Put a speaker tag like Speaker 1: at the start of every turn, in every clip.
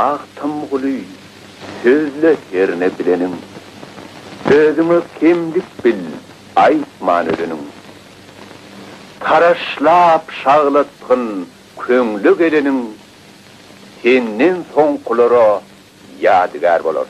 Speaker 1: Ağtımgılı, sözle terine bilenin, sözümü kimdik bil, aytman ölenin. Taraşlap şağlatkın, köңlü gelenin, senden soňkulara ýadygar bolar.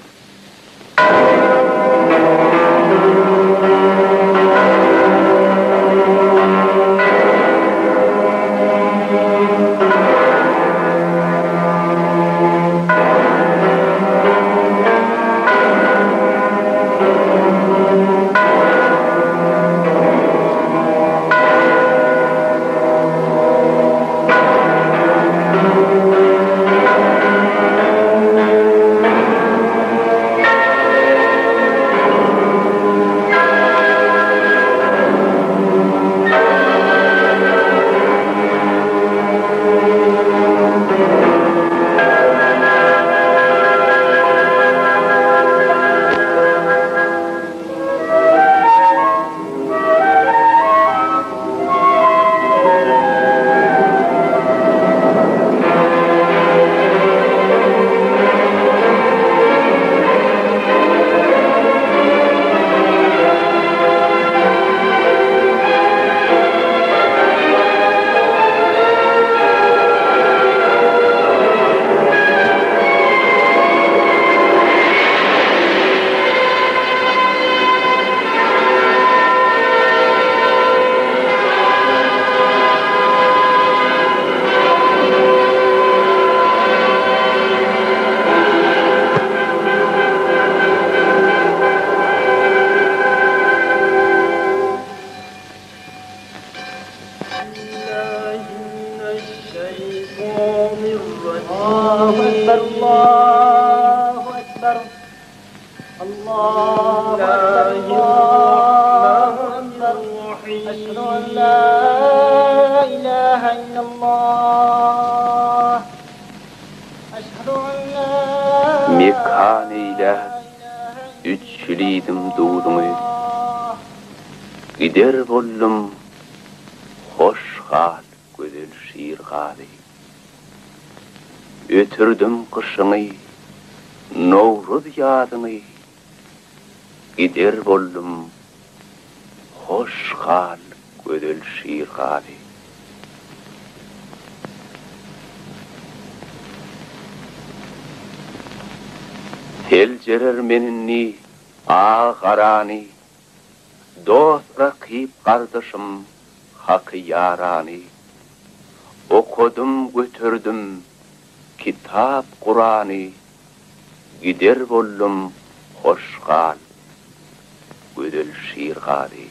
Speaker 1: Mekaniyle üçliydim doğduğumu, gider bollum hoş hal güzel şiir gali. Ötürdüm kışını, Novruz yadını, gider bollum hoş hal güzel şiir gali. Tel jerer meninni, ağarani, dost rakip kardeşim, hakkı yarani. Okudum götürdüm, kitap Kur'an'ı, gider bollum hoş hal, güzel şiir gali.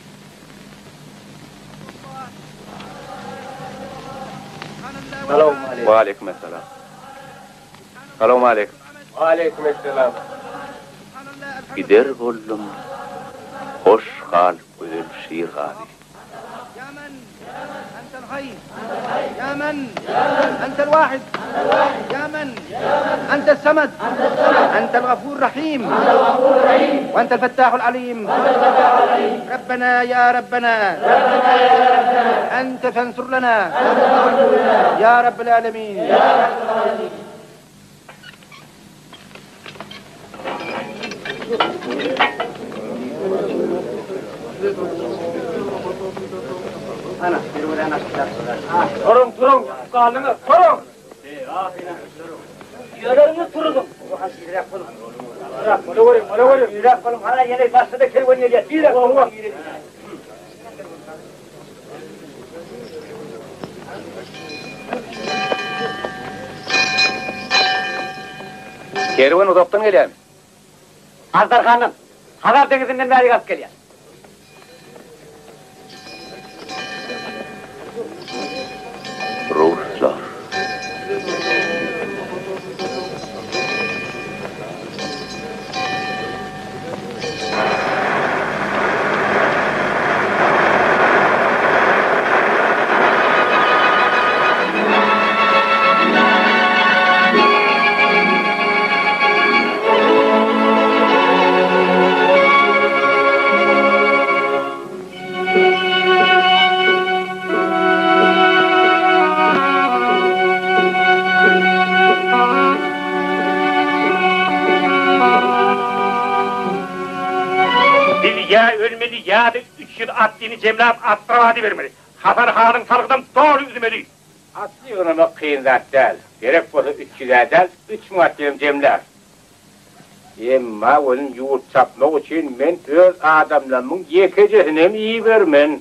Speaker 2: Selamun aleyküm.
Speaker 1: Ve aleykümselam. Selamun aleyküm.
Speaker 2: Aleykümselam.
Speaker 1: Gider bollum hoş hal, güzel şiir gali.
Speaker 3: يا من أنت الخير يا من أنت الواحد يا من أنت السمد أنت الغفور الرحيم وأنت الفتاح العليم ربنا يا ربنا أنت فانصر لنا يا رب العالمين Ana, bir buraya nasıl
Speaker 2: Durun, durun, kalını, durun. Yürüyün, durun. Bu hasili yapalım. Bırak, mola varım, yapalım. Hala yine başladı, kervan yeriye. Bir dakika,
Speaker 1: Kervan uzaktan gelen.
Speaker 2: Azdar Hanım, Hazar Denizi'nden beri gaz geliyor.
Speaker 1: Ruslar.
Speaker 4: ya ölmeli ya da 3 yıl addini cemlap attıravadı vermeli. Hasan Han'ın sarıktan doğru üzmeli.
Speaker 1: Atlı yonamak kıyın zat değil. Gerek bolsa 300 edel, 3 muaddiyem cemler. Emma onun yurt sapmak için men öz adamlarımın yekecesine iyi vermen.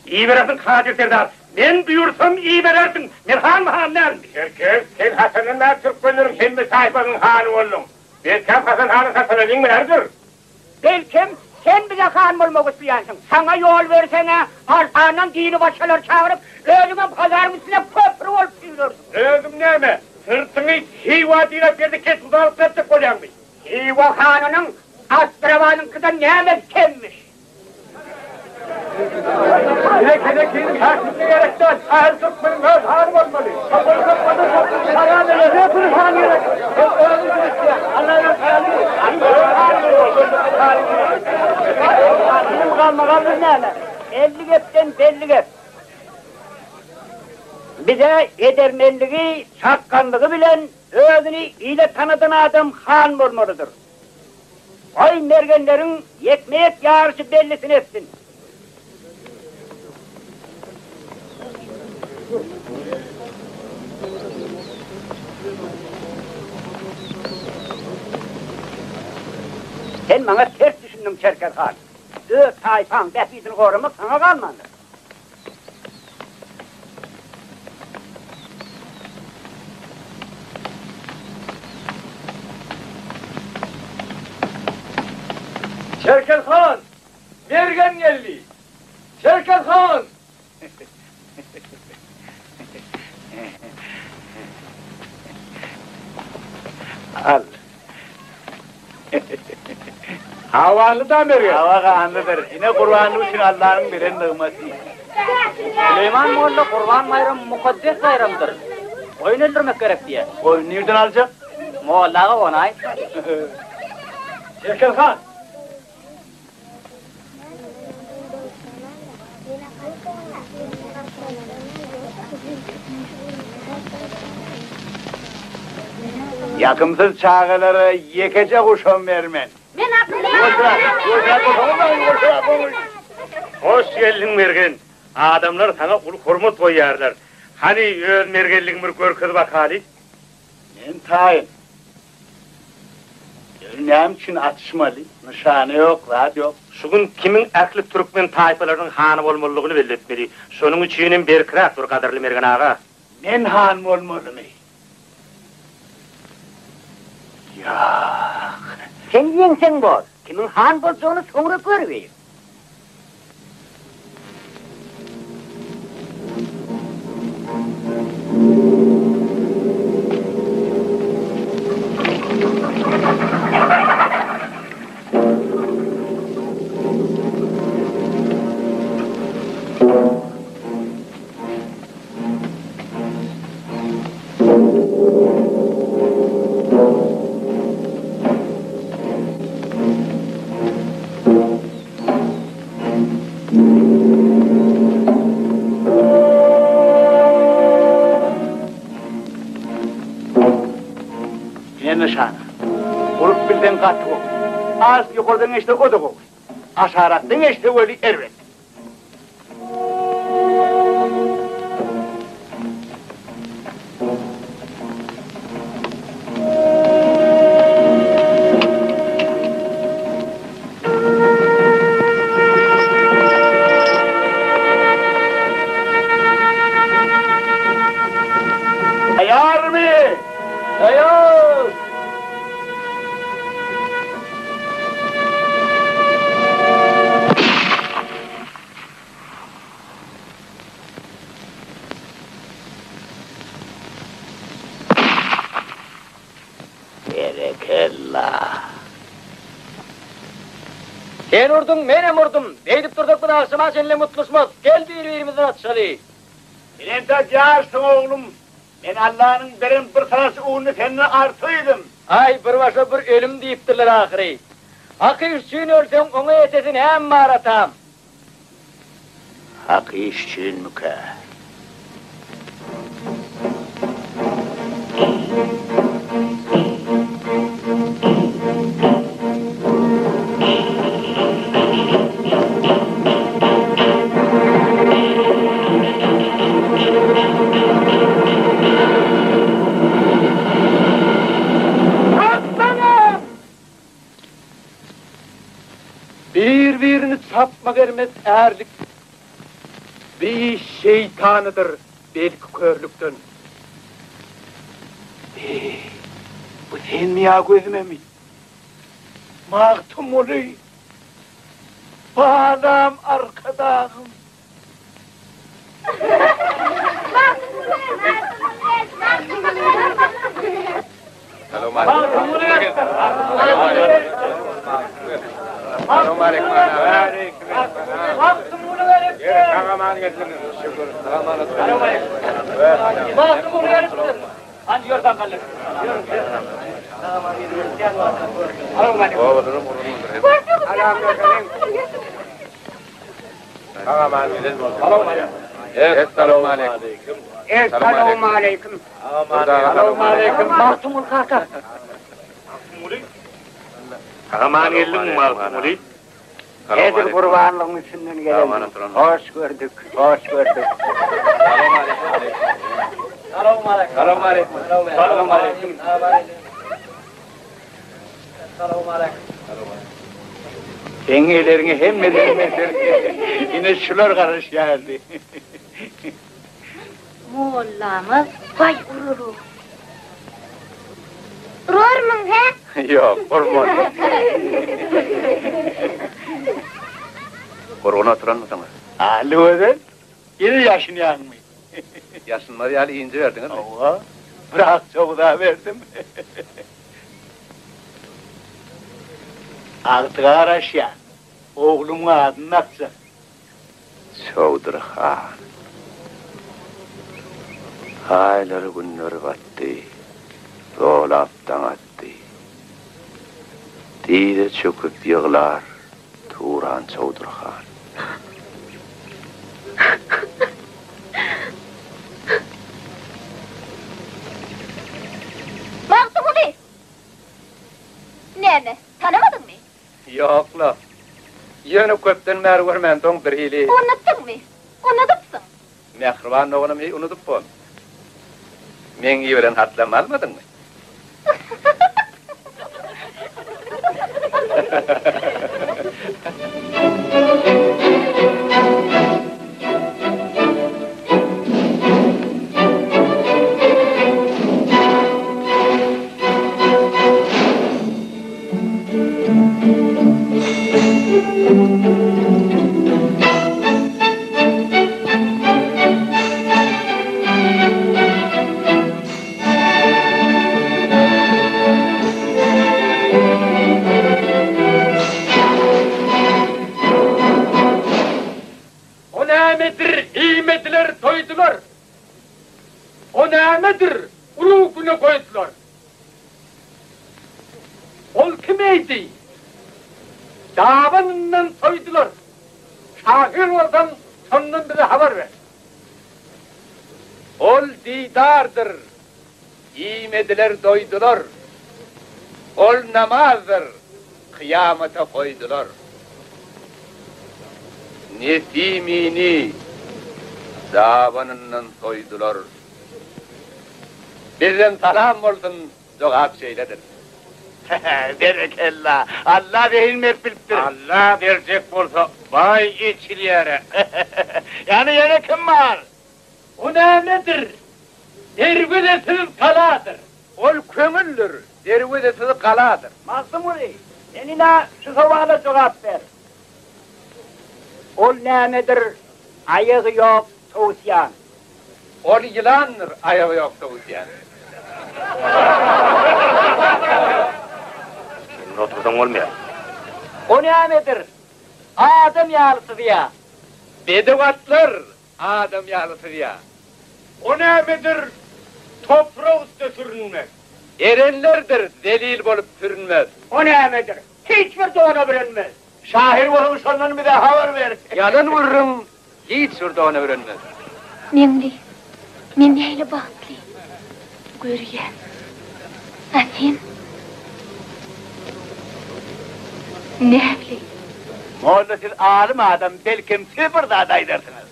Speaker 4: İyi verirsin Kadir Serdar. Ben buyursam iyi verirsin. Men han ne almış?
Speaker 1: Erkek, sen Hasan'ın ben Türk bölürüm, sen mi sahibanın hanı oldun? Belkem Hasan Han'ın Hasan'ın dinlerdir.
Speaker 2: Belkim sen bize hanım olmak istiyorsun. Sana yol versene, arsandan dini başkalar çağırıp, ölüme pazarın üstüne köprü olup yürürsün.
Speaker 1: Özüm neyme? Sırtını Hiva dine verdi kes uzalıp yaptık koyan mı?
Speaker 2: Hiva Hanı'nın Astravan'ın kızı Mehmet kimmiş?
Speaker 1: Dilekede kimin karşısına gerekten her Türkmenin öz hanım olmalı. Kapıyı kapatın, kapıyı sarayla hepiniz hanım gerekten. Hep öğrenmişsiniz ki Allah'ın hayalini.
Speaker 2: Bizim kalmakamız ne ala? 50 gepten belli gep. Bize edermenliği, çakkanlığı bilen, özünü iyice tanıdığın adam han olmalıdır. Oy mergenlerin yekmek yarışı bellisin etsin. Sen bana ters düşündün Çerkez Han. Tayfan, defidini korumak sana kalmadı.
Speaker 3: Çerkez Han! Mergen geldi! Çerkez Han!
Speaker 1: Al. Havalı da mı?
Speaker 3: Hava kanlıdır. Yine kurbanlığı için Allah'ın biren nığması.
Speaker 2: Süleyman Molla kurban bayramı mukaddes bayramıdır. Oyun öldürmek gerek diye.
Speaker 3: Oyunu nereden alacak?
Speaker 2: Molla'ya onay.
Speaker 3: Çerkez Han! Yakımsız çağıları yekecek uşam vermen.
Speaker 5: Ben aklımda.
Speaker 4: Hoş geldin Mergen. Adamlar sana kul hurmat koyarlar. Hani öz mergenliğin bir görküz bak hali.
Speaker 3: Ben tayin. Ölmem için atışmalı. Nişanı yok, rahat yok.
Speaker 4: Şugün kimin aklı Türkmen tayfalarının hanı olmalılığını belirtmeli. Şunun içinin bir kıraktır kadarlı Mergen ağa.
Speaker 3: Ben hanım olmalı mı? Ya.
Speaker 2: Sen yengsen bol. Kimin han bolduğunu sonra görüveyin.
Speaker 3: Ne nişanı? Olup bilden katı ol. Az yukarıdan işte o da ol. Aşarattan işte öyle ervet. Ayar mı? Ayar! Berekallah.
Speaker 2: Sen vurdun, ben vurdum. Deyip durduk bu da akşama seninle mutlusmaz. Gel birbirimizden atışalı.
Speaker 3: Sen de carsın oğlum. Ben Allah'ın veren bir sanatçı uğrunu seninle artıydım.
Speaker 2: Ay bir başa bir ölüm deyiptirler ahiri. Hakkı üstün ölsen ona yetesin hem mağaratam.
Speaker 3: Hakkı işçin müke. tapma vermez erlik. Bir şeytanıdır belki körlükten. Bu sen mi ya gözüme mi? Mağtum oluyor. Bağlam arkadağım.
Speaker 1: Selamun aleyküm. Selamun aleyküm. Kahraman getirdiniz. Şükür. Selamun aleyküm.
Speaker 2: Hadi yordan kalır.
Speaker 1: Selamun aleyküm.
Speaker 2: Esselamu aleyküm.
Speaker 1: Selamun aleyküm.
Speaker 2: Mahtumul Kaka.
Speaker 4: Kahraman geldin mi Mahmudi?
Speaker 2: Nedir kurbanlığın üstünden gelelim. Hoş gördük, hoş gördük.
Speaker 1: Selamun aleyküm. Selamun aleyküm. Selamun aleyküm. Selamun aleyküm.
Speaker 3: Dengelerini hem edilmezler. Yine şular karış geldi.
Speaker 5: Moğollamız vay ururu. Ururmun he?
Speaker 1: Yok, hormon. Korona oturan mı sana?
Speaker 3: Ali oğlum, yine yaşını yanmıyor.
Speaker 1: Yaşınları yani ince verdin değil mi?
Speaker 3: Allah, bırak çok daha verdim. Artık araş ya, oğlumun adını atsa.
Speaker 1: Çavdur Han. Ayları günleri battı. Dolaptan attı. Dide çöküp yığlar. Turan Çavdur Han.
Speaker 5: Mahtumuli! Ne? Tanımadın mı?
Speaker 1: Yok la. Yönü köpten mer görmen ton bir hili.
Speaker 5: Unuttun mu? Unutupsun.
Speaker 1: Mehriban oğlum hiç unutup bol. Men iyi veren hatlam almadın mı?
Speaker 3: O nemedir, himmetler toydular. O nemedir, ulu güne koydular. Ol kimeydi? Davanından toydular. Şahir olsan sondan bize haber ver. Ol didardır, himmetler doydular. Ol namazdır, kıyamete koydular. Nesimini zavanından soydular. Bizden salam olsun, cevap şeyledir. Berekallah, Allah behin merpilttir.
Speaker 4: Allah verecek olsa vay içiliyere.
Speaker 3: Yani kim var? O nedir? Dervidesiz kaladır. Ol kömüldür, dervidesiz kaladır.
Speaker 2: Mahtumuli, seninle şu soğuğa cevap ver. Ol nedir? Ayağı yok, soğusyan.
Speaker 3: Ol yılandır, ayağı yok soğusyan.
Speaker 4: Senin oturdan olmuyor.
Speaker 2: O nedir? Adam yağlısı diye.
Speaker 3: Bedevatlar, adam yağlısı ya. O nedir? Toprağı üstü sürünmez. Erenlerdir, delil bolup sürünmez.
Speaker 2: O nedir? Hiçbir doğru bilinmez.
Speaker 3: Şahir vurmuş ondan bir de haber ver. Yalan vururum, hiç şurada onu öğrenmez.
Speaker 5: Memli hele bahtlı. Görüyen. Sen? Ne evli?
Speaker 3: Moğolda siz alim adam, belki sıfır da adaydırsınız.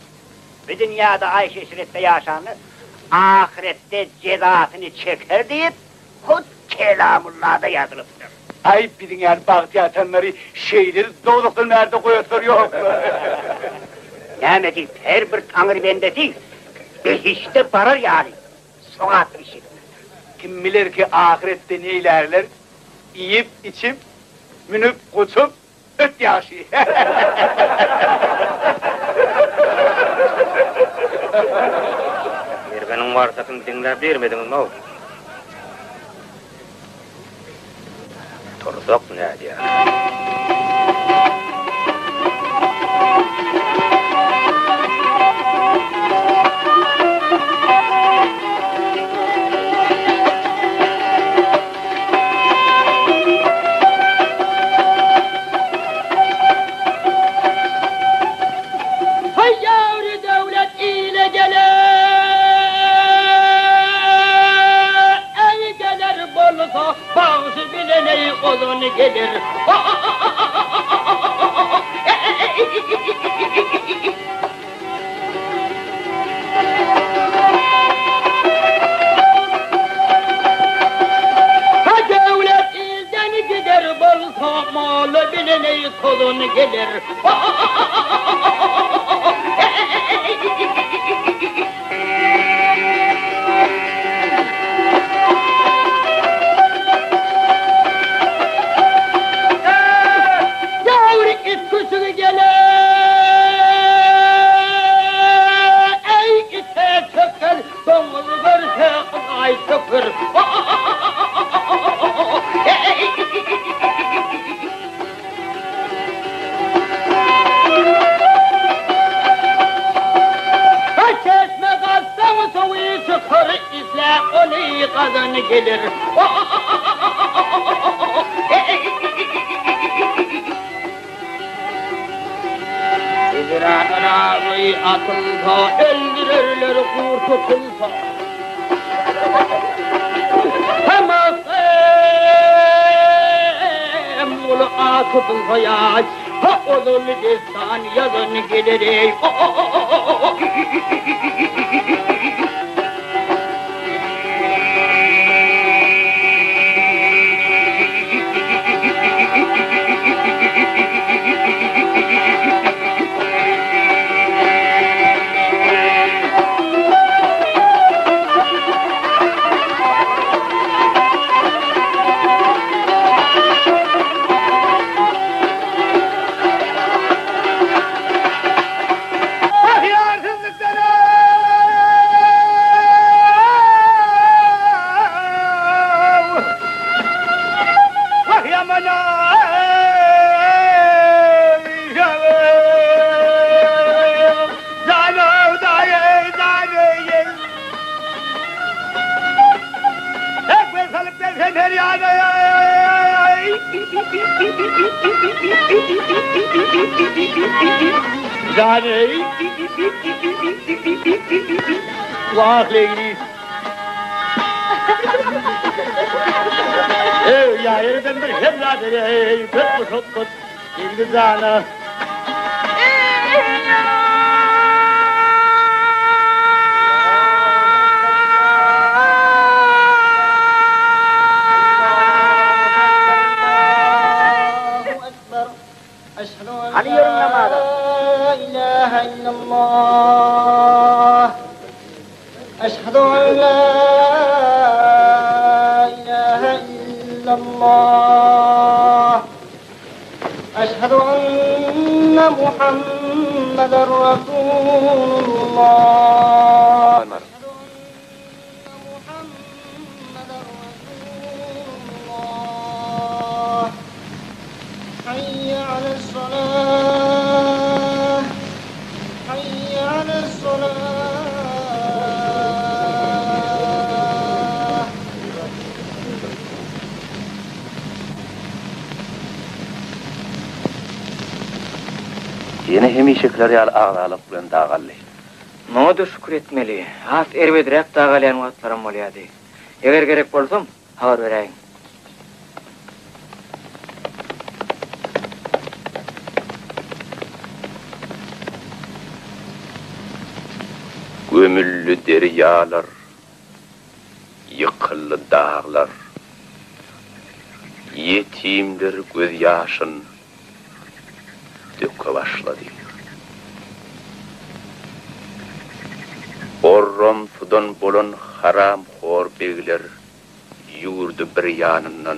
Speaker 2: Bir dünyada Ayşe İşret'te yaşanır, ahirette cezasını çeker deyip, hut kelamullah'da yazılıptır.
Speaker 3: Ay bizim yani baktı atanları şeyleri doğduktan nerede koyatlar yok.
Speaker 2: Näme deyip her bir tanrı bendesi behişte barar yani. Soğat işi.
Speaker 3: Kim bilir ki ahirette ne ilerler? Yiyip içip, münüp kutup, öt yaşı.
Speaker 4: Mergenin varsatını dinler vermediniz mi? Turduk ne diyor?
Speaker 6: Bağısı bilene olun gelir. Ha devlet ilden gider bolsa malı bilene olun gelir. Kazan gelir. İzra'nın ağrıyı atılsa, öldürürler kurtutulsa. Hemen mulu atılsa ya, ha olur destan yazın gelir. Zane Vah leyli ya yerden bir hemladere tut tut tut şimdi zana
Speaker 2: Hani yarın namazı?
Speaker 6: La ilahe illallah. Eşhedü en la ilahe illallah. Eşhedü enne Muhammeden Resulullah. Eşhedü enne Muhammeden Resulullah. Hayye ale's-salâh. Hayye ale's-salâh.
Speaker 1: Yine hemişekler yal ağlalık bilen dağallı.
Speaker 7: Modu şükür etmeli. Az erbedirek dağalayan vatlarım olyadı. Eğer gerek bolsam, haber vereyim.
Speaker 1: Gömüllü deryalar, yıkıllı dağlar,
Speaker 8: Yetimler göz yaşın döke başladı. Orrontudan bolan haram hor begler yurdu bir yanından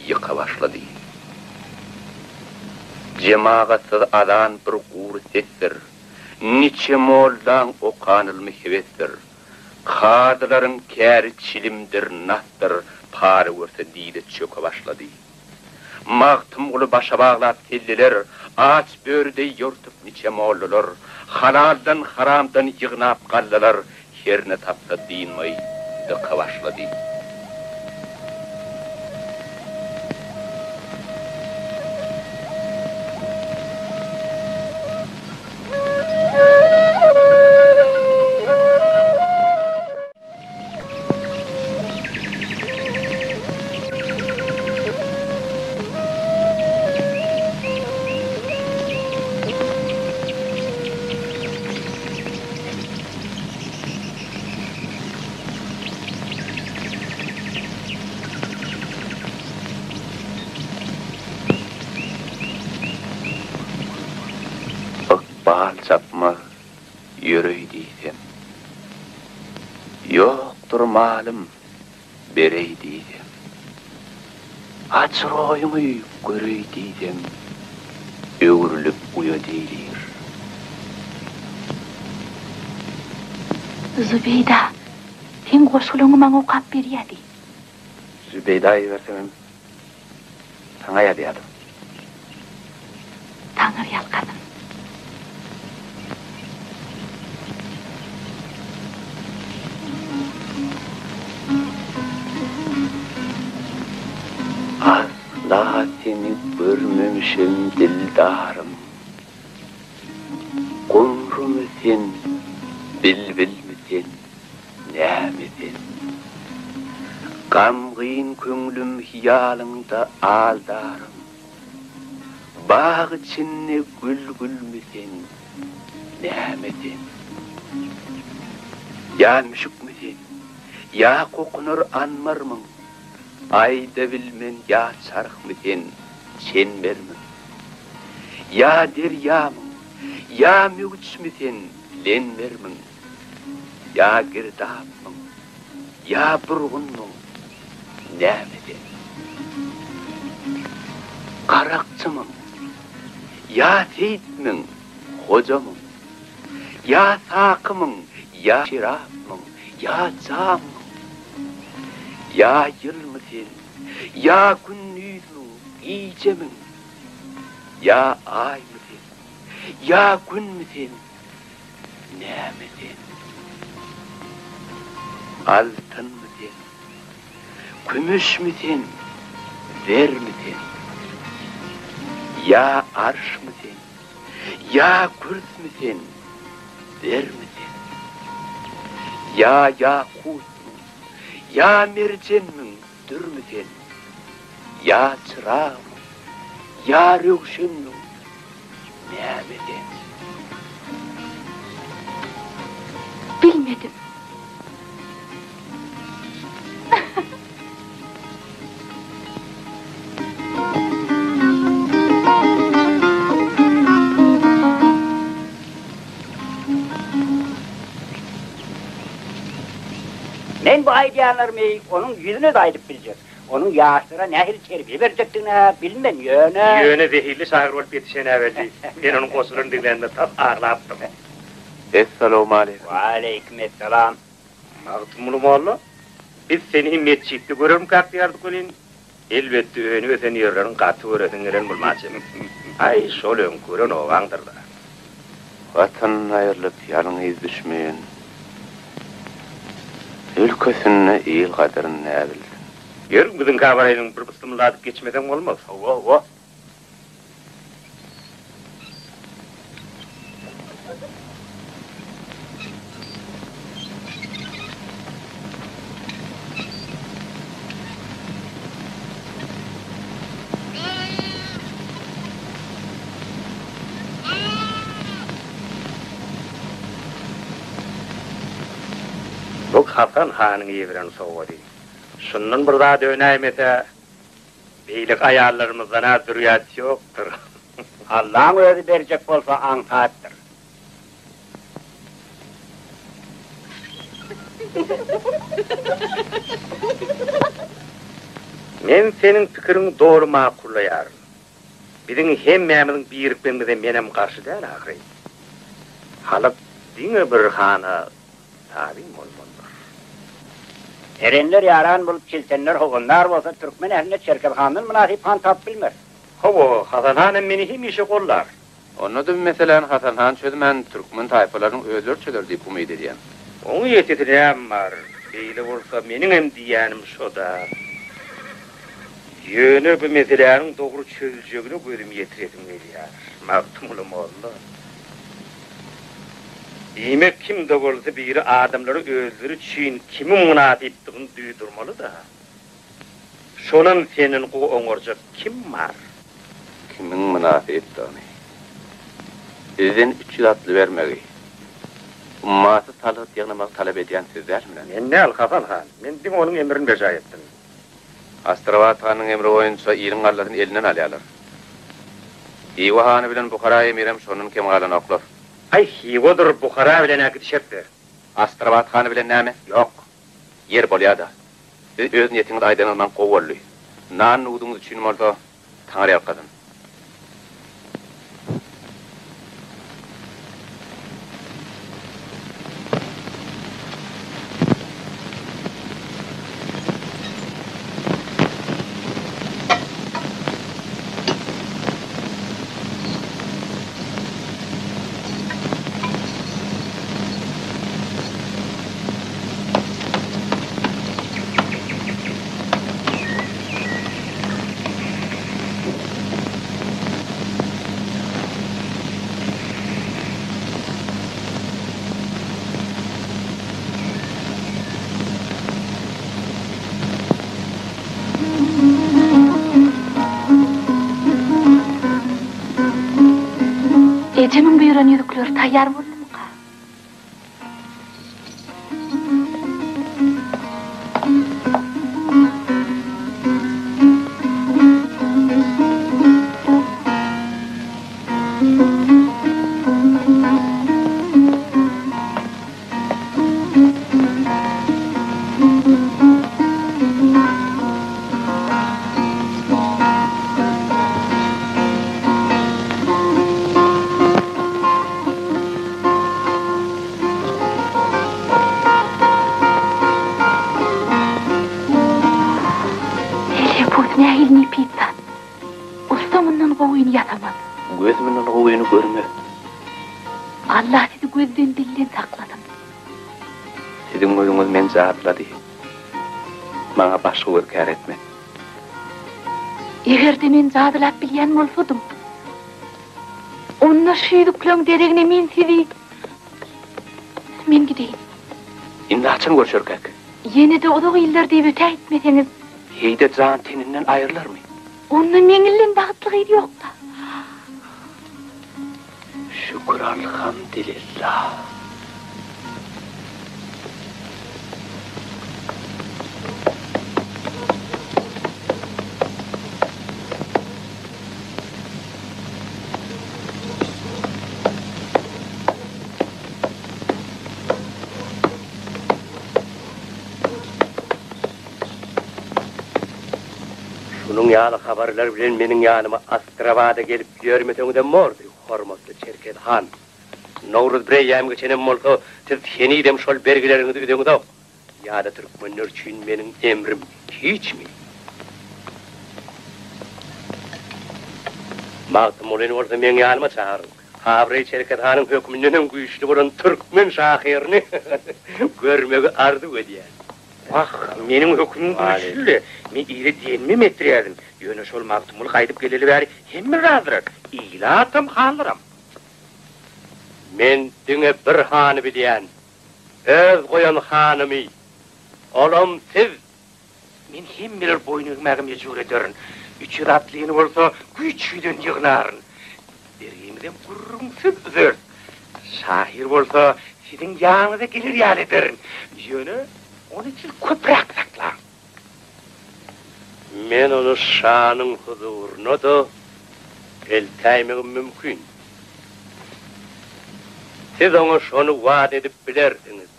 Speaker 8: yıka başladı. Cemaatı adan bir gur sestir, niçe moldan okanılmış hevettir. Kadıların kâri çilimdir, nahtır, pari görse dide çöke başladı. Mağtım ulu başa bağlap telliler, ağaç börde yurtup niçe mollular, halaldan haramdan yığnap kallalar, herine tapsa dinmay, dıka başladı. Bal çapma yürüy diysem, yoktur malım berey diysem, açır oyumu görüy diysem, öğürülüp uya deylir.
Speaker 5: Zübeyda, sen koşulunu bana okap bir yedi.
Speaker 8: Zübeyda'yı versem, sana yadıyadım.
Speaker 5: Tanrı yalkadın.
Speaker 8: Asla seni görmemişim dildarım. Kumru musun, bilbil misin, ne misin? Gamgın köngülüm hiyalında aldarım. Bağ içinde gül misin, ne misin? Ya müşük misin, ya kokunur anmarmın? Ayda bilmen ya çarık mıten, sen vermin. Ya deryamın, ya mügüç mıten, len vermin. Ya girdapmın, ya burgunmun, ne mıten? Karakçımın, ya seyitmin, hocamın. Ya sakımın, ya şirapmın, ya camın. Ya yıl mısın, ya günlüğün, iyicemin, ya ay mısın, ya gün müsün, ne misin? Altın mısın, gümüş müsün, ver misin? Ya arş mısın, ya kürs müsün, ver misin? Ya yakut, ya mercenmin dürmüten, ya çırağım, ya rökşünmin mehmeten.
Speaker 5: Bilmedim.
Speaker 2: Men bu aydiyanlarımı onun yüzüne de ayırıp bilecek. Onun yaşlara nehir terbiye verecektiğine bilmem yöne.
Speaker 4: Yöne zehirli şahır olup yetişen evveldi. Ben onun koşulunu dinlerinde tam ağırlattım.
Speaker 8: Esselamu aleyküm.
Speaker 2: Ve aleykümselam.
Speaker 4: Mağtumulu moğlu, biz seni himmetçikti görürüm kalktı yardık olin. Elbette önü öten yerlerin katı öğretinlerin bulmacım. Ay şol önkürün oğandır da.
Speaker 8: Vatan ayırlıp yalnız düşmeyin. Ülkesine il kadarını ne bilsin?
Speaker 4: Görün bizim kabarayının bir bıstımladık geçmeden olmaz.
Speaker 2: O.
Speaker 4: Bu Hasan Han'ın evren soğudu. Şunun burada döneyim ete, Beylik ayarlarımızdan duruyat yoktur.
Speaker 2: Allah'ın özü verecek bolsa antattır.
Speaker 4: Men senin pikirini doğru makullayarım. Bizim hemmemizin birikmemize menem karşı değil ahire. Halıp dine bir hana tabi olmalıdır.
Speaker 2: Erenler yaran bulup çiltenler hoğunlar bolsa Türkmen ehline Çerkezhan'ın münasip antap bilmer.
Speaker 4: Hovo, Hasan Hanım beni hem işe kollar.
Speaker 8: Onu da meselen Hasan Han çözmen Türkmen tayfalarının özür çözer deyip umid ediyen.
Speaker 4: Onu yetetirem var. Beyle olsa menin hem diyenim şu da. Yönü bu meselenin doğru çözücüğünü gözüm yetiredim eliyar. Maktumulum oldu. Demek kim de olsa biri adamları özleri için kimin münasiptiğini duydurmalı da. Şonun senin o oňorjak kim var?
Speaker 8: Kimin münasiptiğini? Bizden 300 atlı vermegi. Ummatı salıt yığnamak talep ediyen sizler mi?
Speaker 4: Men ne al Hasan Han? Men dim onun emrini beja ettim.
Speaker 8: Astravat Han'ın emri oyunsa irin arların elinden alyalar. Hiva Han'ı bilen Bukhara emirem şonun kemalını oklar.
Speaker 4: Ay hivodur Bukhara bilen akit şerttir.
Speaker 8: Astravat Han'ı bilen näme? Yok. Yer bolyada. Siz öz niyetiniz aydan alman qovollu. Nan udunuz için molda taňary ýapgadyn.
Speaker 5: Ecemin buyuran yürükler tayyar boldy mı? Nehilni pizza. Ustamından qoğuyunu yatamaz.
Speaker 8: Gözümün qoğuyunu görme.
Speaker 5: Allah sizi gözden dilden saklasın.
Speaker 8: Sizin oyunuz men zatladı. Bana başka ırkar etme.
Speaker 5: Egerde men zadılap bilyen bolsadım. Onna şüydüklöň deregine men sizi... Men gideyim.
Speaker 8: Indi açın görüşörkek.
Speaker 5: Yine de oda ýyllar diýip öte etmeseniz...
Speaker 8: Heyde can teninden ayrılır mı?
Speaker 5: Onna meňillen bagtlygy ýok da.
Speaker 8: Şükür elhamdülillah.
Speaker 9: Şunun ýaly habarlar bilen meniň ýanyma Astravada gelip ýörmeseňde mordy, hormatly Çerkezhan. Nowruz Breýäm geçenem bolsa, siz henidem şol bergilerinizi ödeňiz ok. Ýa-da türkmenler üçin meniň emrim hiçmi? Magtym olany bolsa meniň ýanyma çağırın. Habrey Çerkezhanyň hökmünden güýçli bolan türkmen şahyryny görmegi arzu edýär.
Speaker 4: Ah, menin hükümüm güçlü. Men iri diýenmem etdirýärdim. Ýöne şol magtymyl gaýdyp geleli bäri hemme razydyr. Ilatam hanlaram.
Speaker 9: Men diňe bir hany bilýän. Öz goýan hanymy. Olam siz.
Speaker 4: Men hemmeler boyun ögmäge mejbur ederin. Üçü ratlyny bolsa güýçüden ýygnaryn. Berýemden gurrumsyz zör. Şahir bolsa siziň ýanyňyza gelir ýaly ederin. Ýöne onun için köprek sakla.
Speaker 9: Men onu şanın huzuruna da eltaymegim mümkün. Siz ona şonu vaat edip bilersiniz.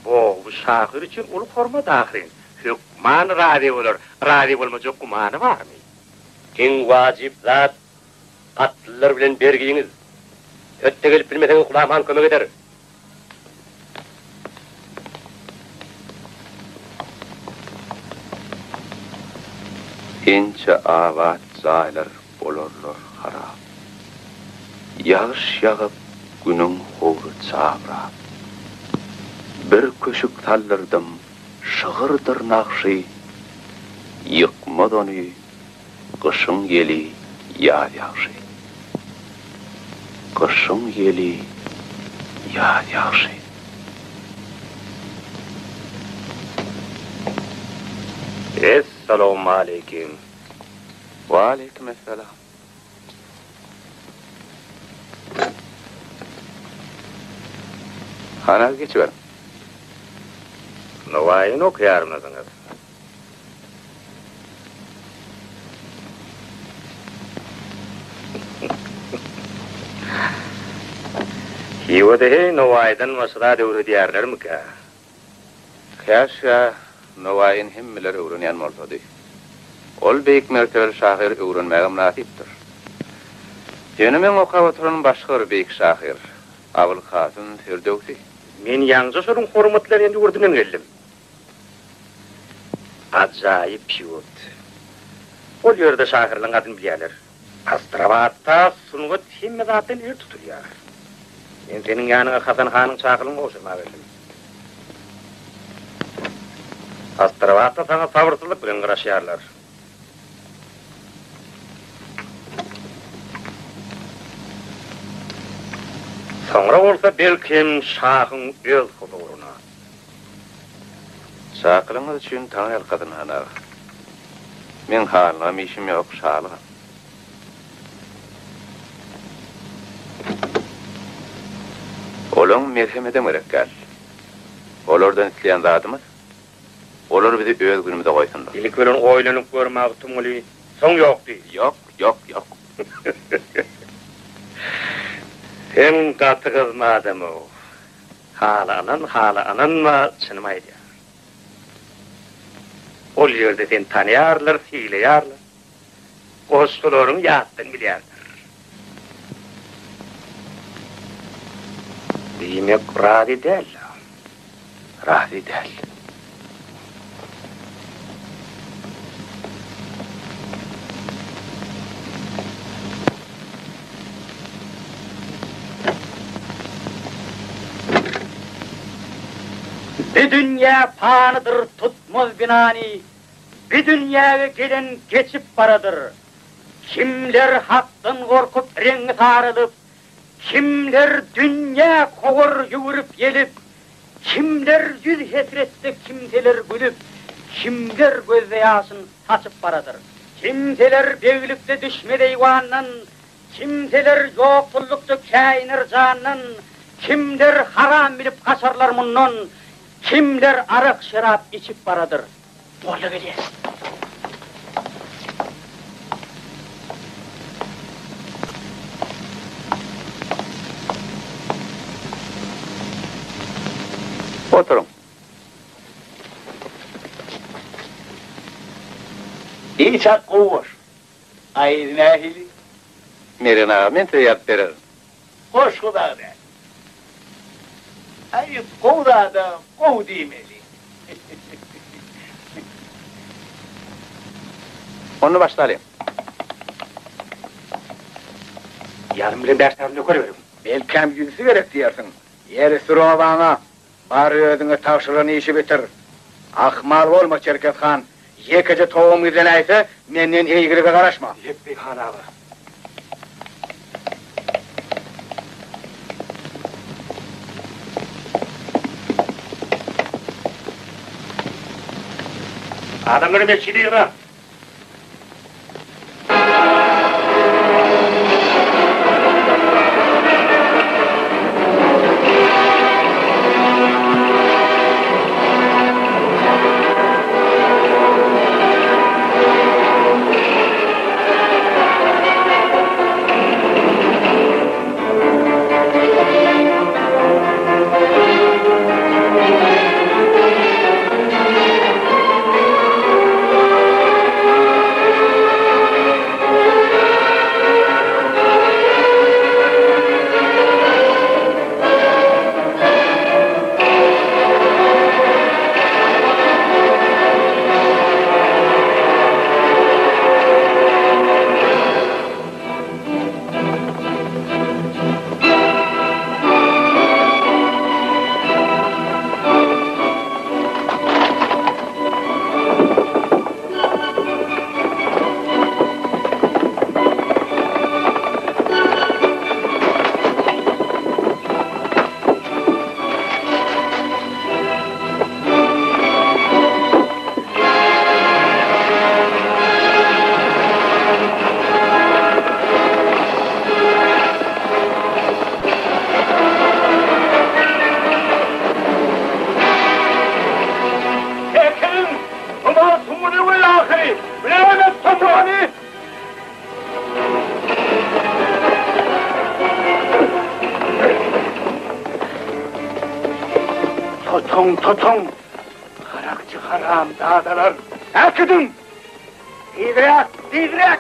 Speaker 4: Bu şahır için ulu forma dahirin. Hükman radi olur. Radi olmayacak kumanı var mı?
Speaker 9: Kin vacip zat atlılar bilen bergiyiniz. Ötte gelip bilmeseniz kulağıman kömek eder.
Speaker 8: Ince avat zaylar bolorlar harap. Yağış yağıp günün hoğru çavrap. Bir köşük tallardım şığırdır nakşi. Yıkmad onu kışın geli yağ yağşı. Kışın geli yağ yağşı.
Speaker 4: Esselamu aleyküm.
Speaker 8: Ve aleykümselam. Hanal geçiverim.
Speaker 4: Novayını okuyar mısınız? Hivadehe Novay'dan masra devri diyarlar mı ka?
Speaker 8: Kaşa Novay'ın himmeleri öğrenen mortadı. Ol beyik mertebeli şahir öğrenmegim nasiptir. Yönümen okap oturan başka beyik şahir. Abul Kasım Firdevsi.
Speaker 4: Men yalnızca sorun hormatlar endi gördüğünden geldim. Acayip piyot. Ol yerde şahirlan adını bilirler. Astravatta sunuğu himme zaten er tutuluyor. Men senin yanına Hasan Han'ın çağırlığını oşurma verdim. Astravatta sana sabırsızlık bilen kıraşıyarlar. Sonra olsa belkim şahın öz huzuruna.
Speaker 8: Şakılыңız üçün taң el kadın hanağı. Men halına işim yok şalığa. Olun merhemeden gerekkel. Olardan isteyen zatımız, olar bizi öz günümüze koysunlar.
Speaker 4: İlik bilen oylanıp görmek tümülü son yok değil.
Speaker 8: Yok, yok, yok.
Speaker 4: Hem katı kızma adamı o. Hala anan mı çınmaydı. Ol yerde sen tanıyarlar, siyleyarlar. Koşkuların yattın bilyarlar. Demek radi değil.
Speaker 8: Radi değil.
Speaker 2: Bir dünya fanıdır tutmaz binani, bir dünyaya gelen geçip paradır. Kimler hakkın korkup rengi sarılıp, kimler dünya kovur yuvurıp gelip, kimler yüz hesrette kimseler gülüp, kimler gözde yaşın saçıp paradır. Kimseler beylikte düşme deyvandan, kimseler yoksullukta kainir candan, kimler haram bilip kaçarlar bundan, kimler arık şarap içip paradır. Doğru geliyor.
Speaker 8: Oturun.
Speaker 3: İçak kovuş. Aydın ahili.
Speaker 8: Merin ağa, men size yap veririm.
Speaker 3: Hoş kuda de. Ayıp kovda da kov demeli.
Speaker 8: Onu başlayalım.
Speaker 4: Yarın bile derslerini okuyorum.
Speaker 3: Belkem gülsü gerek diyorsun. Yeri sürüme bana. Bari özüne tavşırını işi bitir. Akmal olma Çerket Han. Yekece toğum giden aysa menden eğgirige karaşma.
Speaker 4: Hep bir han ağa. Adamları bekçiliyor ha.
Speaker 2: Tutun. Karakçı haram dağdalar. Akıdın. Didirek.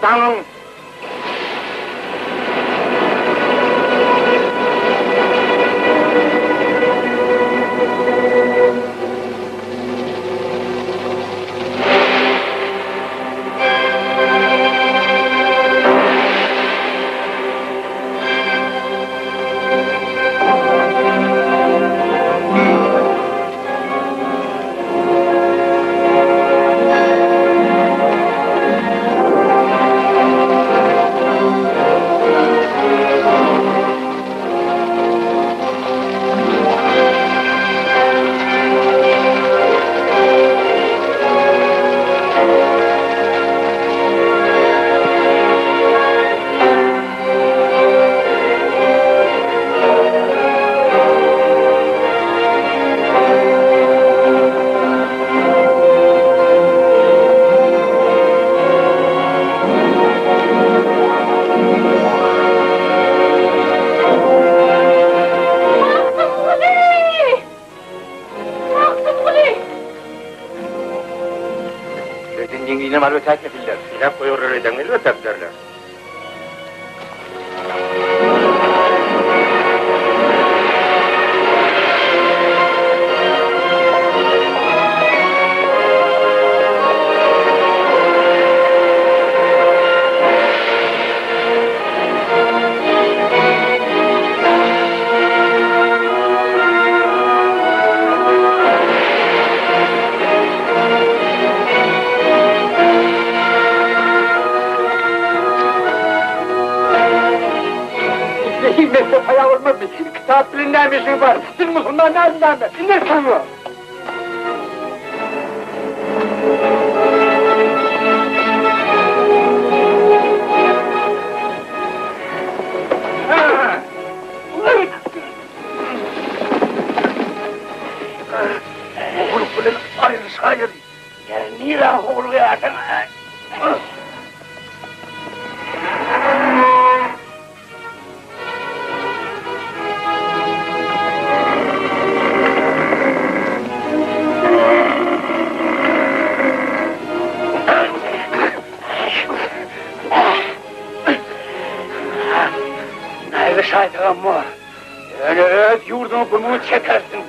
Speaker 2: Tanrım. Yine mal ötek ettiler. Silap koyuyorlar edemeli öteklerler. Mektep ayağı olmaz mı? Kitap bilinden bir şey var. Siz Müslüman nereden mi? Ne sanıyor? Oğlum hayır. Yani niye oğlu yakın? Şeytan var. Öyle öz yurdunu bunu çekersin.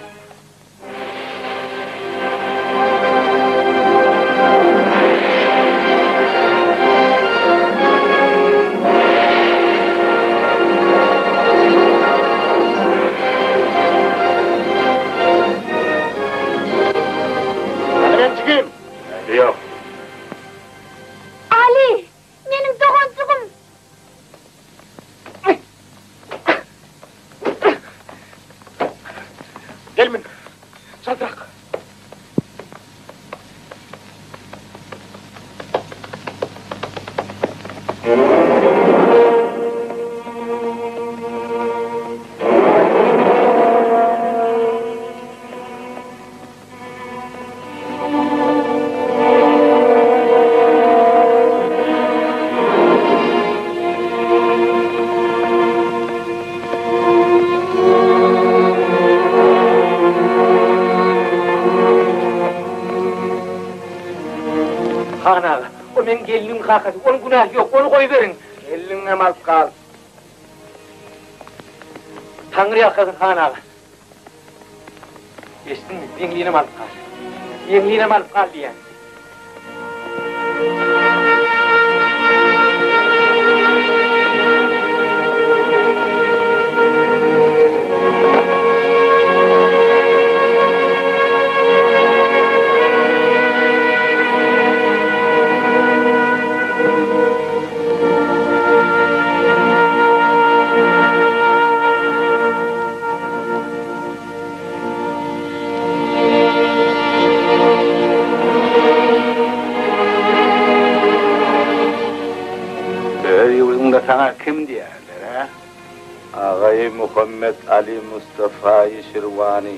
Speaker 2: Nereden çıkayım? Yok.
Speaker 5: Ali, benim doğancığım.
Speaker 2: Gelmin. Sadrak.
Speaker 4: menen gelinim kakası. Onun günahı yok, onu koyuverin.
Speaker 1: Eline mal kal.
Speaker 4: Tanrı yakasın Han ağa. Geçtin mi? Yengliğine mal kal. Yengliğine mal kal diye.
Speaker 1: Sana kim diyorlar ha? Ağayı Muhammed Ali Mustafa-i Şirvani,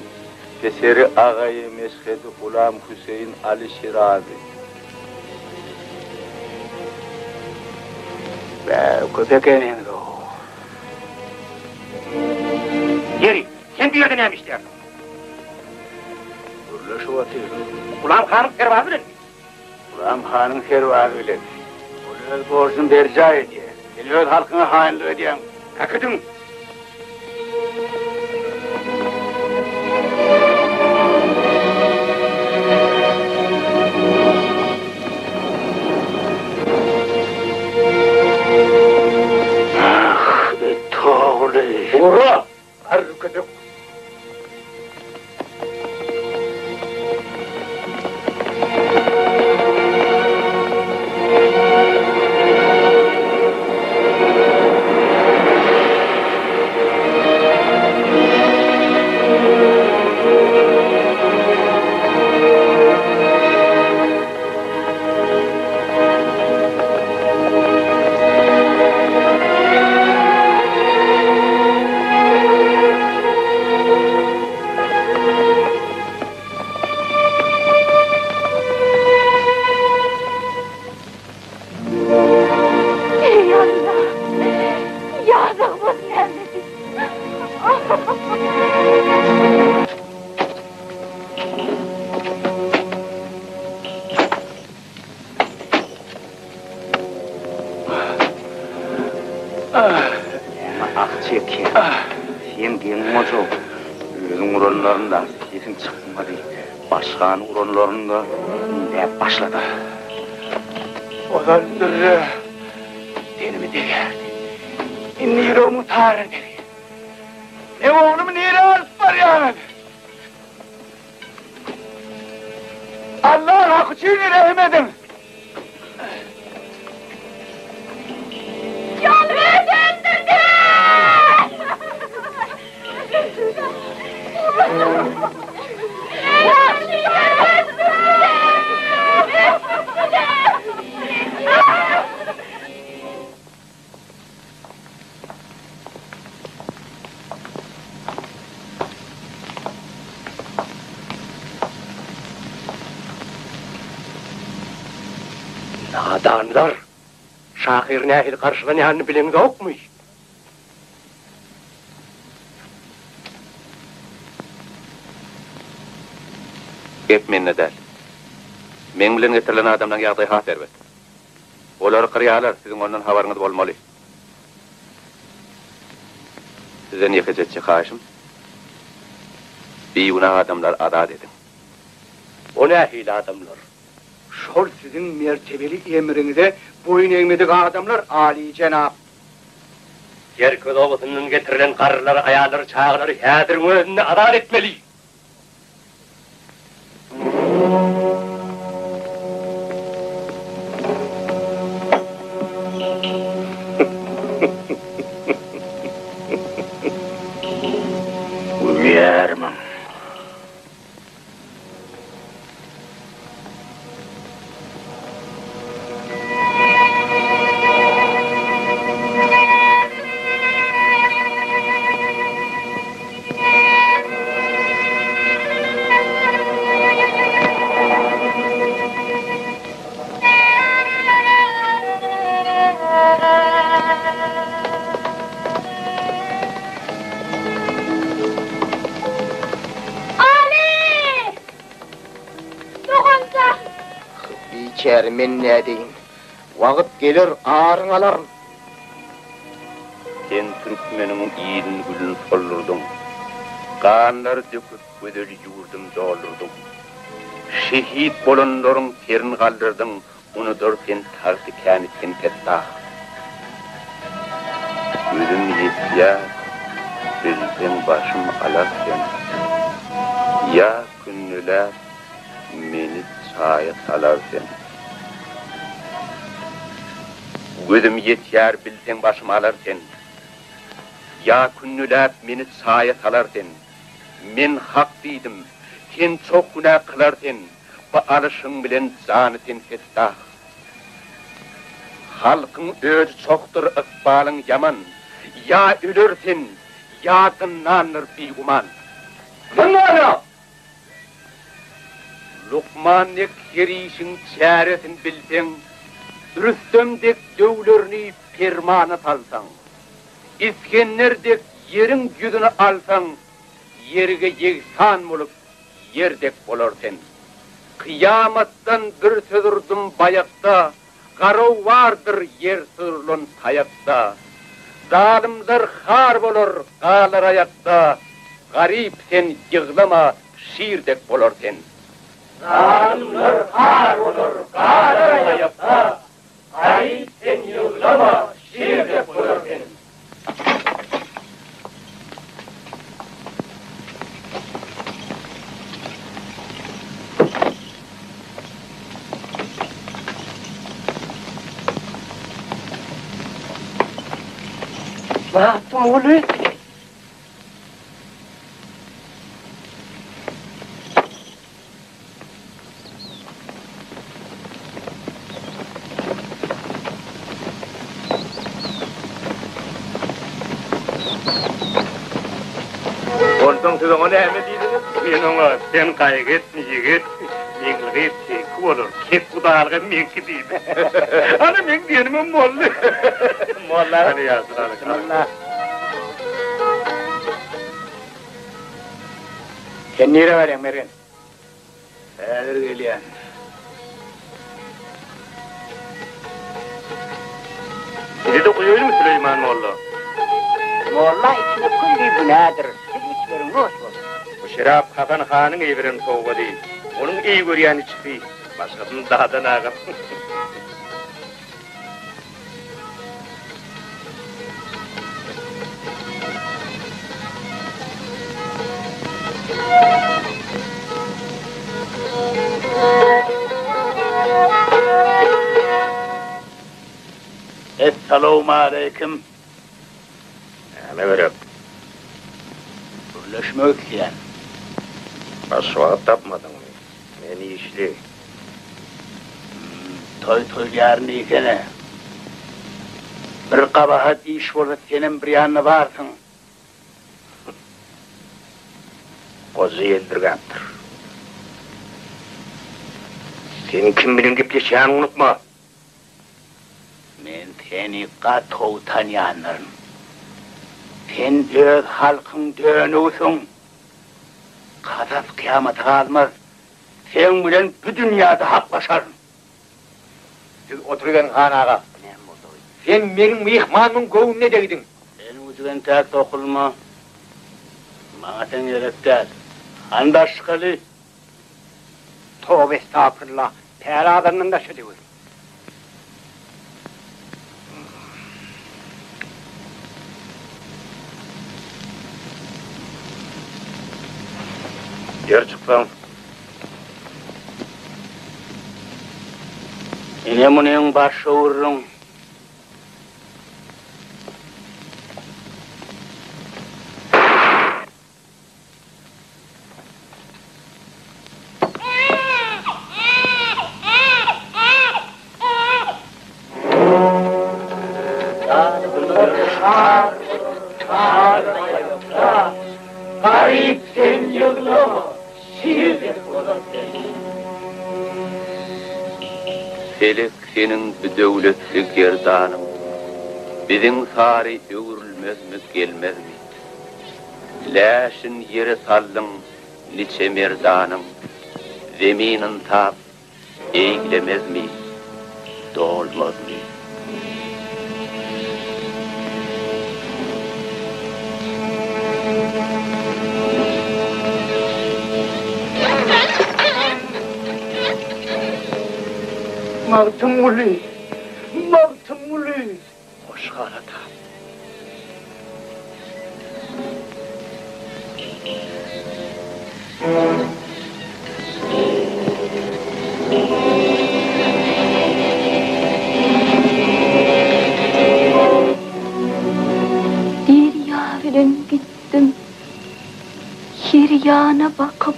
Speaker 1: Keseri ağayı Meşhed-i Gulam Hüseyin Ali Şirazi. Be köpek eninde o.
Speaker 4: Yeri, sen bir yerde neymiş dersin?
Speaker 1: Burlaşıp atıyor.
Speaker 4: Gulam Han'ın servazı ne?
Speaker 1: Gulam Han'ın servazı öyle. Onu öz borcunu berca ediyor. Seni öz halkına hainlik ediyorsun.
Speaker 4: Kakıdın.
Speaker 1: Ah, toğlu.
Speaker 4: Vurra! Arzu kötü.
Speaker 1: Uğranlarında sesin çıkmadı. Başkan uğranlarında ne başladı?
Speaker 4: Olanları denimi derlerdi. Niro'mu tarih dedi. Ne oğlum nere alıp var yani? Allah'ın hakkı için rahim edin.
Speaker 5: Canımı döndürdü!
Speaker 9: Nadanlar! Şahir nehil karşılayanını bilen yokmuş.
Speaker 8: Gep men ne der? Men bilen getirilen adamdan ýagdaý hat berbet. Olar qıryalar, sizin ondan habaryňyz bolmaly. Size nefezetçi haşim. Beýguna adamlar azat edin.
Speaker 9: O nehil adamlar?
Speaker 4: Şol sizin mertebeli emrinize boyun eğmedik adamlar Ali Cenab.
Speaker 9: Yerköz obasından getirilen karıları, ayarları, çağları häziriň özünde azat etmeli.
Speaker 1: Uyarmam. Men ne deyin?
Speaker 3: Wagt gelir ağrın alar.
Speaker 8: Sen Türkmenin iyilin gülün sollurdun. Kanlar döküp gödeli yurdum doldurdun. Şehit bolanların terini kaldırdın. Unudur sen tartı kânitin kettah. Gözüm yetya, bilsen başım alarken. Ya künnüler meni çaya salarken. Gözüm yetyar bilsen başım alarken. Ya künnüler meni çaya salarken. Men hak deydim, sen çok günah kılarken. Bu alışın bilen canı sen fettah. Halkın özü çoktur ıkbalın yaman. Ya ölürsen, ya gınlanır bir uman.
Speaker 3: Gınlanır!
Speaker 8: Lukmanlık yerişin çaresin bilsen, Rüstemdek dövlerini permanı salsan, İskenderdek yerin yüzünü alsan, yerge yeksan bulup yerdek bolarsen. Kıyamattan bir sözürdüm bayakta, Garov vardır yer sırlın tayakta. Zalimler har bolur, kalır ayakta. Garip sen yığlama, şiirdek bolur sen.
Speaker 6: Zalimler har bolur, kalır ayakta. Garip sen yığlama, şiirdek bolur sen.
Speaker 9: Ne yaptın oğlum?
Speaker 4: Ondan sonra ona hemen deydiniz. Men ona sen kaygıt, yigit, mengilgit, tek olur. Kek kudargı menki deydi. Ana men diyenim mollu.
Speaker 3: Mollar.
Speaker 4: Hani yazın ana.
Speaker 3: Mollar. Sen nere veren Merin? Häzir gelýän.
Speaker 4: Dedi koyuyor mu Süleyman Molla?
Speaker 2: Molla içine külli günadır. Siz içlerin hoş olsun.
Speaker 4: Bu şerap Hasan Han'ın evren soğuğa değil. Onun iyi görýän içti. Başkasının daha da nağır.
Speaker 6: Esselamu aleyküm.
Speaker 4: Ne verip?
Speaker 6: Birleşmek isteyen.
Speaker 4: Başvağı tapmadın mı? Beni işli.
Speaker 6: Toy yarın ikene. Bir kabahat iş olup senin bir yanına varsın.
Speaker 4: Kozu yeldirgandır. Sen kim bilin gepleşen unutma.
Speaker 6: Men seni qatov tanıyanlarım. Sen öz halkın dönüsün. Kazas kıyamet kalmaz. Sen bilen bu dünyada hak başarın.
Speaker 3: Siz oturgan Han ağa. Sen menin mihmanımın göğünne deydin.
Speaker 6: Benim ucugen tek dokulma. Bana sen gerek değil. Andaşkalı.
Speaker 2: Tövbe estağfurullah. Peyra adamın da şu diyor.
Speaker 4: Yer çıksan.
Speaker 6: Yine bunun başı vururum. Garip sen yıglama, şiirdir olan
Speaker 8: Felek senin bir dövletli gerdanın. Bizim sari öğürülmez mi gelmez mi? Laşın yere sallın niçe merdanın. Zeminin tap eğilemez mi?
Speaker 6: dolmadı.
Speaker 2: Martımuli.
Speaker 6: Hoş galata.
Speaker 5: Derya bilen gittim. Her yana bakıp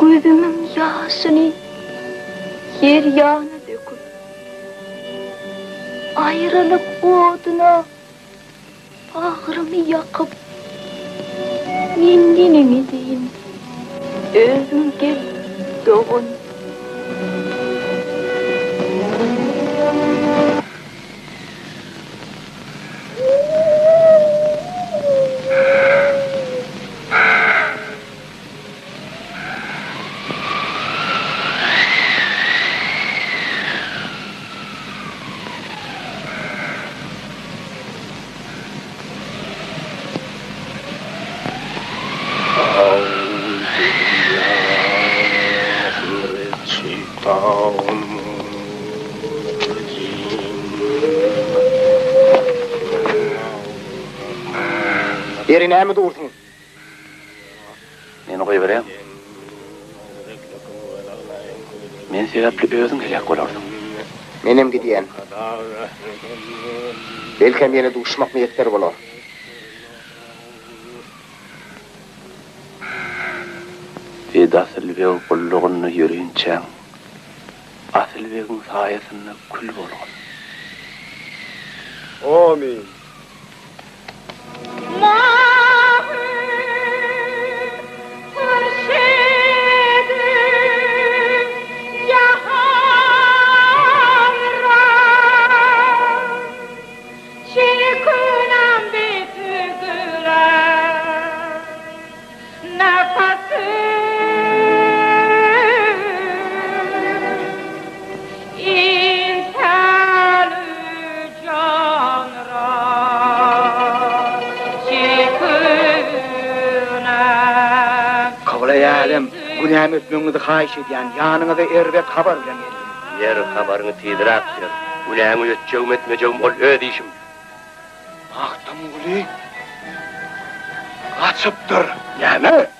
Speaker 5: gözümün yaşını her yana döküp ayrılık oduna bağrımı yakıp mendilimi deyin özüm gel doğun.
Speaker 3: Eri näme dursun?
Speaker 8: Meni koy berem. Men sebäpli özüň gelek bolardyň.
Speaker 3: Menem gidiyen. Belkem yeni duşmak niyetler bolar.
Speaker 8: Vedasylbeg bollugyny ýörençäň. Asylbegiň saýasyna kül bolgun.
Speaker 3: Amin. Günahım etmenizi haýyş edýän, ýanyňyza erbek habar bilen geldim.
Speaker 9: Yer habaryny tiýdirak ber. Uläňi ötjegim etmejegim ol öz işim.
Speaker 3: Mahtamuli. Gaçypdyr. Näme?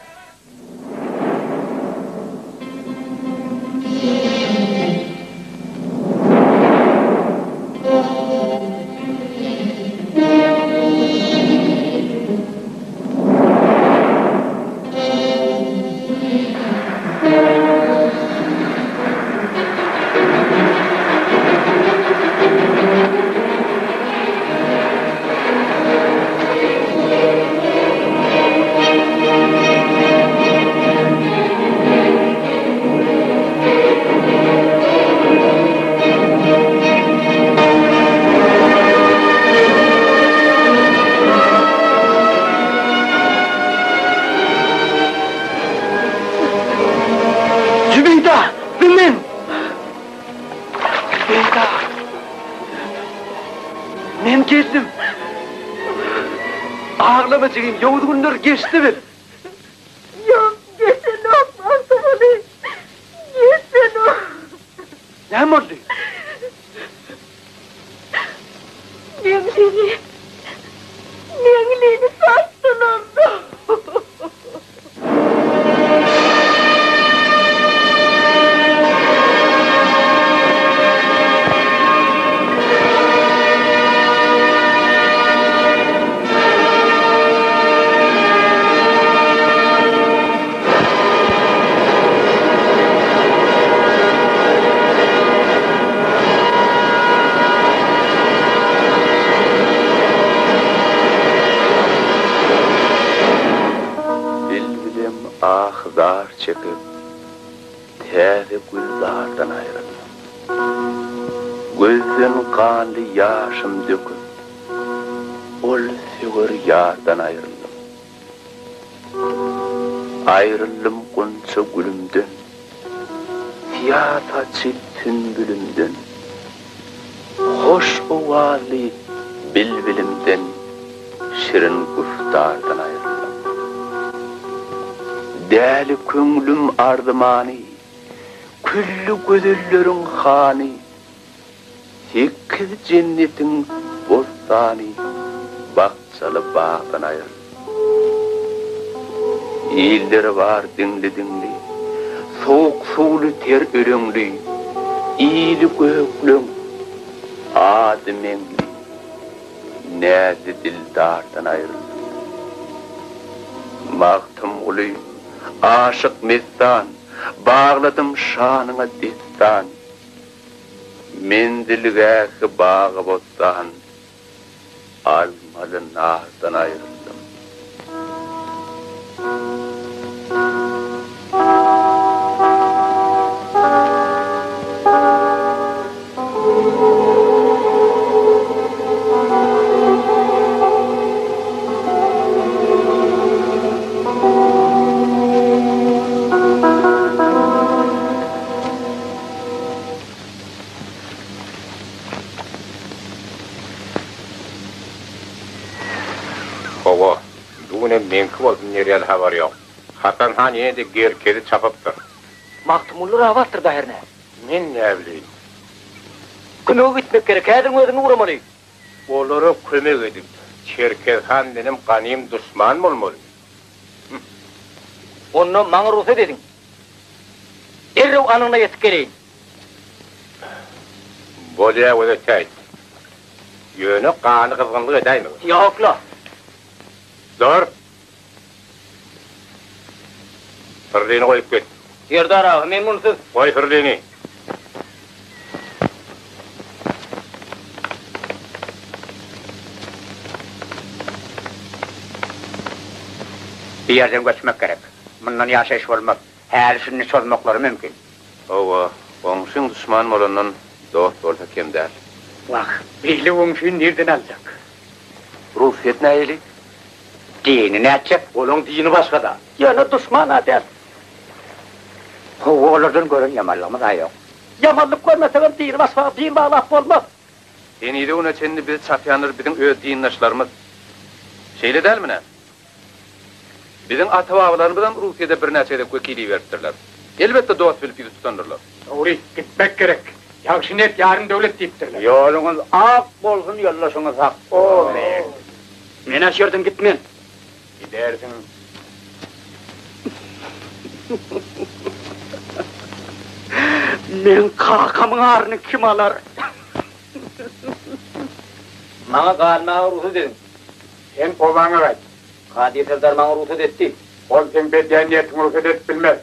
Speaker 4: Men geldim. Ağlamacığım, yoğun günler geçti mi?
Speaker 5: Yok, geçen olmazdı bunu. Geçen o.
Speaker 4: Ne oldu?
Speaker 5: Memliğini sattılar da.
Speaker 8: Ahzar çekip täze güllardan ayrıldım. Gözden kanlı yaşım döküp ol sügür yardan ayrıldım. Ayrıldım kunça gülümden siyah saçıp tünbülümden, hoş ovazlı bilbilimden, şirin guftardan ayrıldım. Däli köngülüm ardymany, küllü gözülleriň hany, sekiz cennetin bostany, bakçaly bagdan ayrıldım. İlleri var dinli, soğuk suwly ter öreňli, iyili göklüň, ademengli, näzi dildardan ayrıldım. Magtym uly, aşık mestan, bağladım şanyňa destan. Men dilgäki bagy bostan, almaly nazdan ayrıldım.
Speaker 1: Owa, dugune menki bolsun nerel habar yok. Hatan han ýene-de gerkedi çapypdyr.
Speaker 7: Maktumullu rawattır da herne.
Speaker 1: Men näme bileyim.
Speaker 7: Kömek gitmek gerek, häzir özüni uramaly.
Speaker 1: Olara kömek edip, Çerkez han benim ganym düşman bolmaly.
Speaker 7: Onu maňa ruhsat edin. Errew anyna ýetip geleýin.
Speaker 1: Bolýa wada täýt. Ýöne gany kızgınlyk edäými?
Speaker 7: Ýokla.
Speaker 1: Dur. Hırlini koyup git.
Speaker 7: Serdar ağa, men munsuz.
Speaker 1: Koy hırlini.
Speaker 2: Bir yerden göçmek gerek. Bundan yaşayış olmaz. Her şunu çözmekleri mümkün.
Speaker 8: Owa, oňşyň düşman bolandan dost bolsa kim däl?
Speaker 2: Bak, beyli öňşüni nereden alacak?
Speaker 8: Ruhsat näýeli?
Speaker 2: Dini näçe?
Speaker 1: Onun dini başkada.
Speaker 2: Yana düşman adel. Olardan görün yamanlığımız da yok. Yamanlık görmeseler dini başka, dini bağlap olmaz.
Speaker 8: Denide ona çenni biz çapyanır bizim öz dindaşlarımız. Şeyle däl mine? Bizim ata-babalarymyzdan Rusiýada bir näçede kökili beripdirler. Elbetde dost bilip tutanırlar.
Speaker 2: Doğru, gitmek gerek. Yaxşı net yarın devlet deyipdirler. Yolunuz ak bolsun, yollaşınız ak. O me. Men aş yerden gitmen.
Speaker 1: Gidersin.
Speaker 2: Men kakamın ağrını kim alar?
Speaker 7: Maňa galmagy ruhsat edin.
Speaker 1: Sen obaňa gaýt.
Speaker 7: Hadi Serdar maňa ruhsat etdi.
Speaker 1: Ol sen bedeniýetiň ruhsat edip bilmez.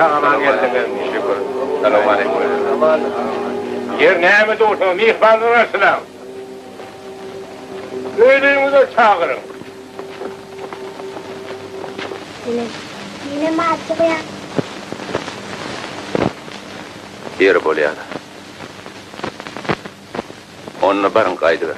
Speaker 1: Aman geldiniz. Şükür. Selamun aleyküm. Yer neyme doğursun, mihbanı arasına. Öyleyinize çağırın.
Speaker 10: Yine mi açık ya?
Speaker 8: Yer bolýar. Onu barın kaydı ver.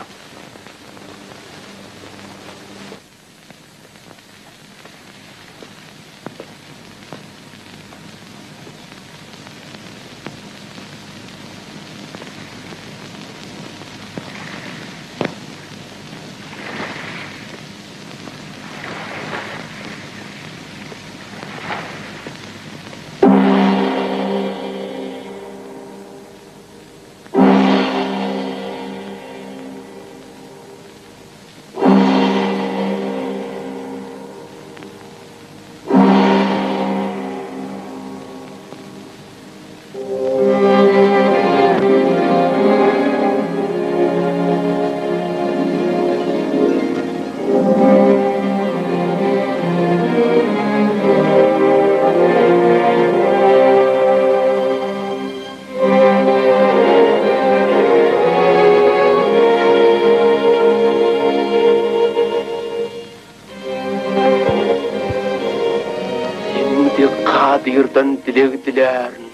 Speaker 8: Kadir'dan dilek dilerin.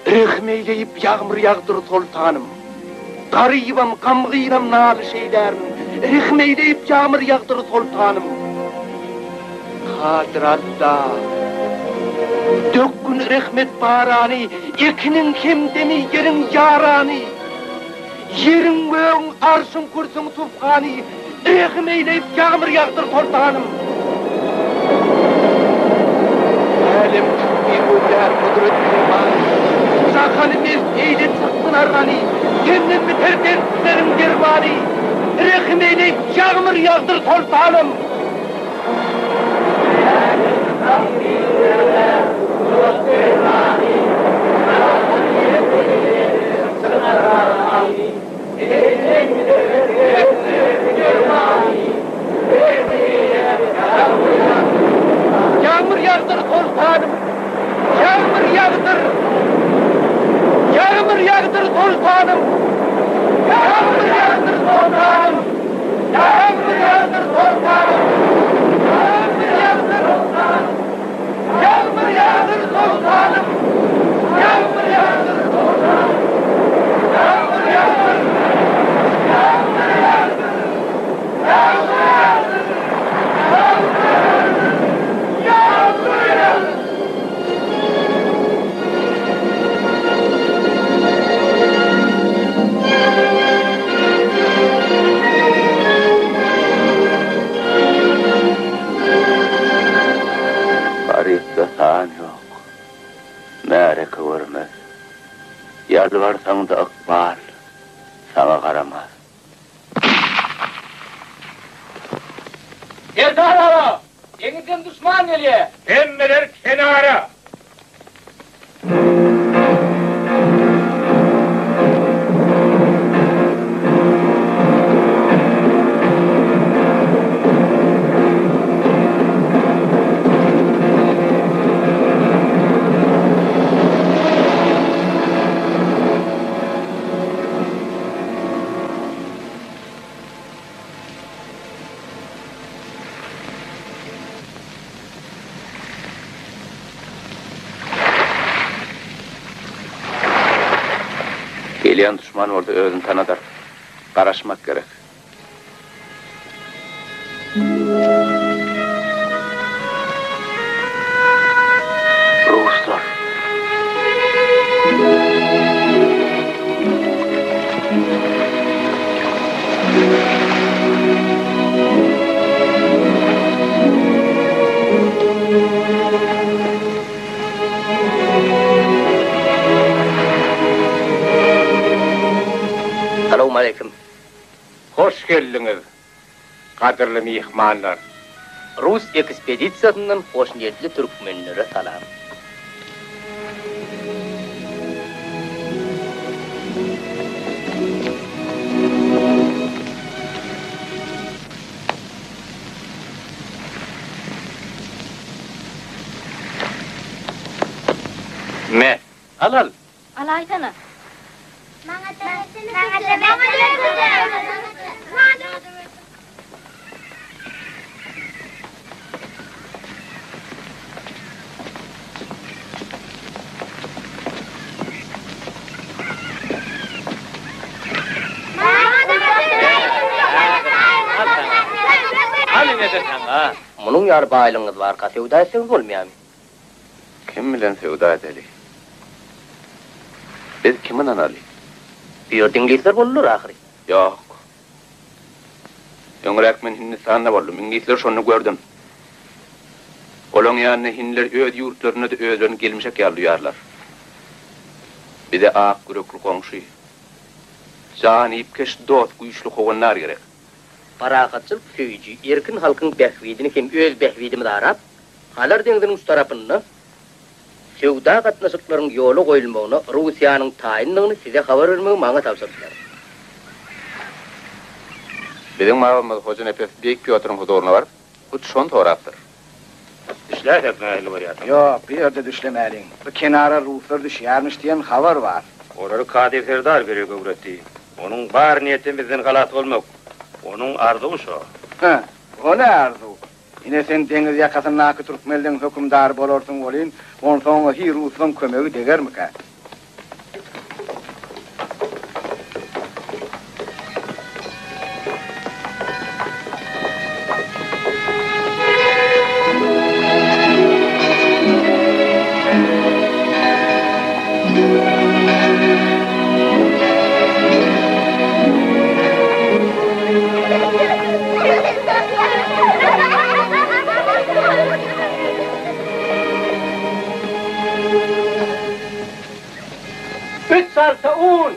Speaker 8: Rehmeyleyip yağmur yağdır sultanım. Garibam, kamgıynam nalı şeylerin. Rehmeyleyip yağmur yağdır sultanım. Kadir Allah. Dökkün rehmet barani, ekinin kemdemi yerin yarani. Yerin göğün arşın kursun tufani. Rehmeyleyip yağmur yağdır sultanım. Alim bir uyar kudretli var. Sakalimiz eğlet saksın argani. Kendin biter dertlerim gervani. Rehmeyle yağmur yağdır sultanım. Yağmur yağdır sultanım. Yağmur yağdır. Yağmur yağdır sultanım. Yağmur yağdır sultanım. Yağmur yağdır sultanım. Yağmur yağdır sultanım. Yağmur yağdır sultanım. Yağmur yağdır sultanım. Yağmur yağdır. Yağmur yağdır. Yağmur yağdır. Yağmur yağdır. Garipte sağın yok. Mere kıvırmaz. Yalvarsan da ıkbal sana karamaz.
Speaker 7: Erdal ağa! Denizden düşman geliyor.
Speaker 1: Emmeler kenara.
Speaker 8: Geleyen düşman orada özünü tanıdır. Karaşmak gerek. Ruslar.
Speaker 9: Selamun aleyküm.
Speaker 1: Hoş geldiniz. Kadirli mihmanlar.
Speaker 9: Rus ekspedisiyasından hoş niyetli Türkmenlere salam. Al.
Speaker 5: Alaytana.
Speaker 9: Munun yar baylığınız var, sevda etseniz olmayam.
Speaker 8: Kim bilen sevda edeli? Biz kimin analı?
Speaker 9: Bir dinleyiciler bulunur ahiri.
Speaker 8: Yok. Öňrek men Hindistan'da boldum. İnglisler şonu gördüm. Olan ýanyna hinler öz ýurtlaryna da özlerini gelmişek ýalýarlar. Bir de ak güröklü goňşy. Janyp keş dost güýçli howanlar gerek.
Speaker 9: Parakatçıl söýüji erkin halkyň behwidini hem öz behwidimi darap, halar deňdiň üst tarapyny sevda gatnaşyklaryň ýoly goýulmagyny Russiýanyň taýinligini size habar bermegi maňa tapşyrdylar.
Speaker 8: Bizim mağamız Hoca Nefes Beyik Piotr'un huzuruna var. Bu şon toraptır.
Speaker 4: Düşläýär nähili barýar.
Speaker 3: Yok, bir yerde düşlemelin. Bu kenara Ruslar düşýärmiş diýen habar var.
Speaker 4: Orary Kadir Serdar berýär göwretdi. Onuň bar niýeti bizden galat bolmak. Onuň arzuwy şo.
Speaker 3: Ha, o ne arzu? Yine sen deniz ýakasyndaki Türkmenliň hökümdary bolarsyň bolýan, onsoň hi Rusyň kömegi degermika?
Speaker 9: Sarsa un!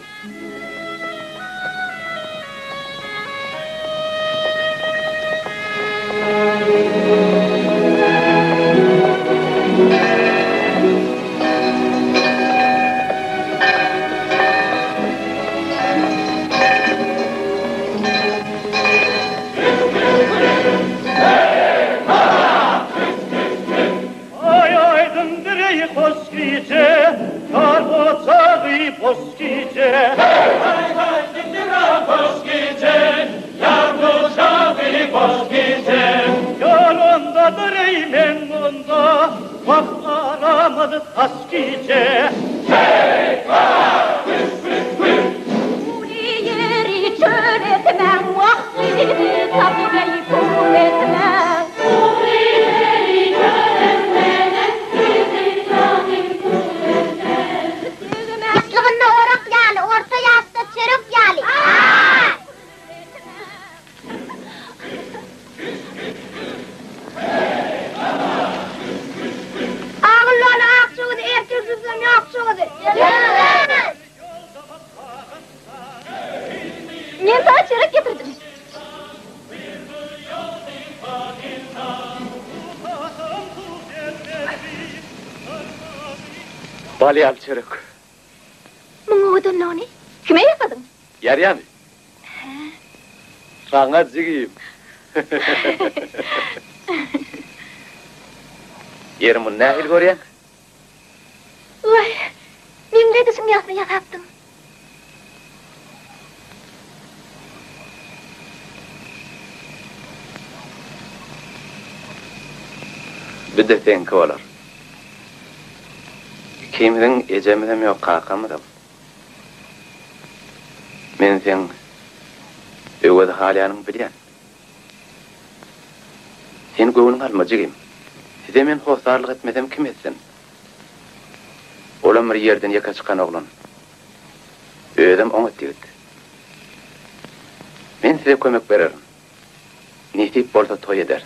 Speaker 9: Balyal çörek.
Speaker 5: Muňa odan noni? Kime ýapadyň?
Speaker 9: Ýarýamy? Saňa jigim. Ýerimi nähil görýän?
Speaker 5: Vay, meňle de şuň ýasyny ýakapdyň.
Speaker 8: Bir de tenki olar. Kimden ecemden yok kakamıdım. Men sen öwede halyanın bilýän. Sen göwnüň almajygym. Size men hosarlyk etmesem kim etsin? Olam bir ýerden ýaka çykan oglan. Öýdem oňa tigit. Men size kömek bererim. Nitip bolsa toy eder.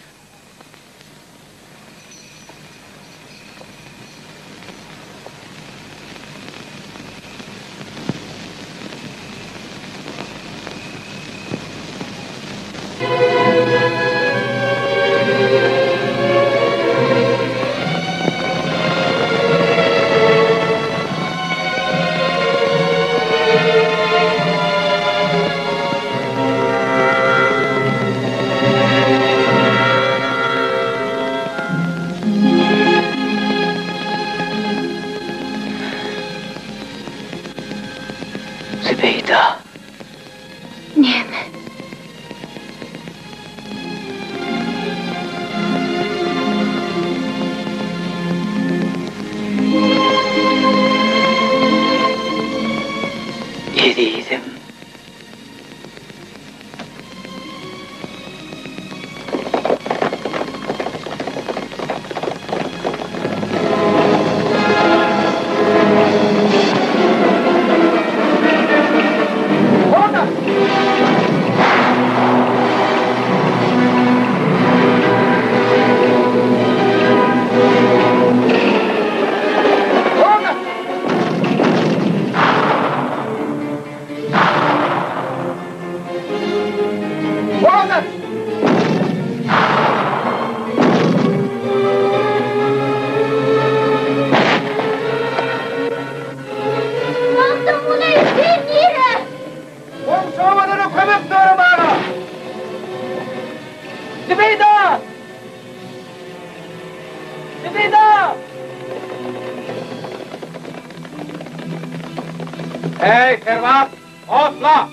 Speaker 3: Ey Servat, otla!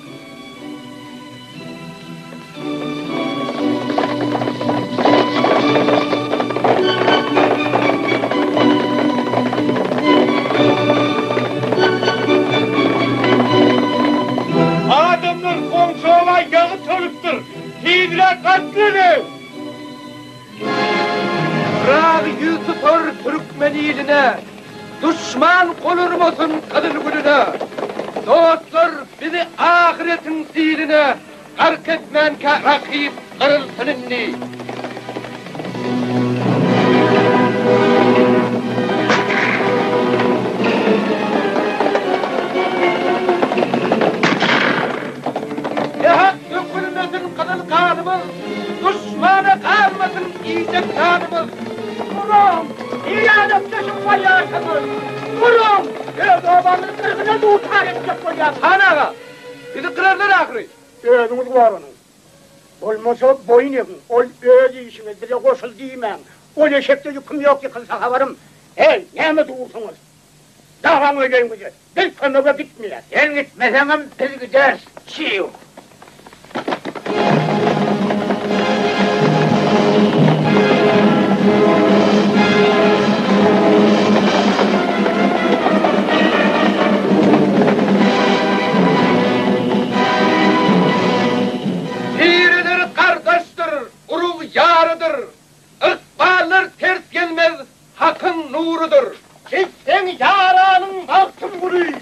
Speaker 4: Adamlar komşuğa yağı törüktür. Hidre katlanır.
Speaker 3: Bırak yüz tutar Türkmen iline, düşman kolurmasın kadın gülüne. Dostlar bizi ahiretin ziline, gark etmen ki rakip kırılsın inni. Yahat dökülmesin kadın kanımız, düşmana kalmasın iyice kanımız.
Speaker 2: Durun! İyi adam taşın valyasınız! Durun! Babanın kırgına da utar edecek valyasınız!
Speaker 3: Hanaga, bizi kırarlar ahri.
Speaker 2: Özünüz var onun. Olmasa boyun yakın, ol öz işine dile koşul diyemem. Ol eşekte yüküm yok yıkılsa havarım. Hey, neyme doğursunuz? Dağlan öyleyim güzel, bir kömöge bitmiyor. Sen gitmesem biz gideriz, çiğ yok.
Speaker 3: Biridir kardeştir, urul yarıdır. Ikballar ters gelmez, hakkın nurudur.
Speaker 2: Sen yaranın altın vuruyor.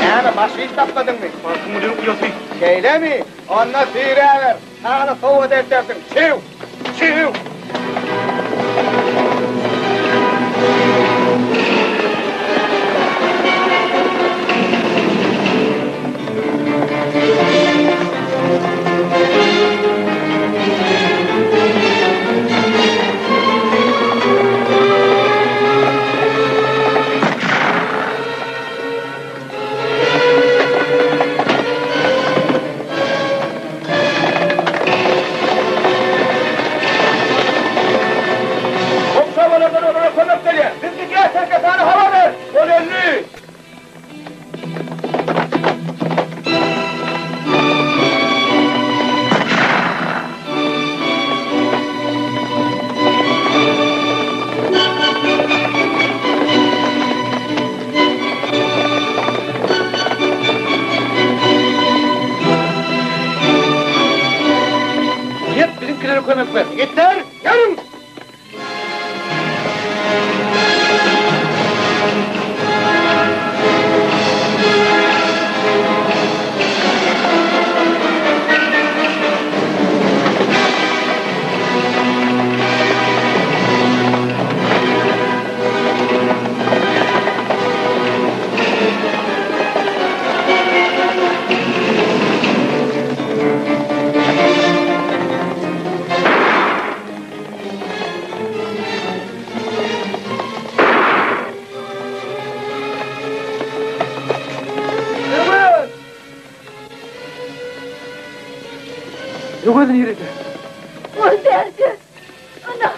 Speaker 3: Yani başı hiç tapmadın mı?
Speaker 4: Bakımı yok yasın.
Speaker 3: Şeyle mi? Onunla sıyırıver. Sana soğuk edersin. Çiv! Çiv!
Speaker 2: Komşavalardan olarak konak geliyor. Biz gidiyoruz, herkes bana hava ver. Ol elli.
Speaker 3: Git bizimkileri konak ver.
Speaker 2: Yeter, yarın.
Speaker 3: Yok edin yürüyün.
Speaker 5: O derdi. Ana.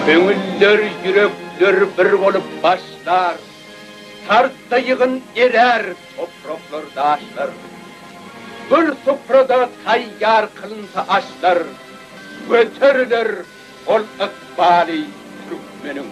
Speaker 8: Köngüller, yürekler bir olup başlar. Tartta yığın erer, topraklar daşlar. Bir sofrada tayyar kılınsa aşlar. Götürülür ol ikbali Türkmenin.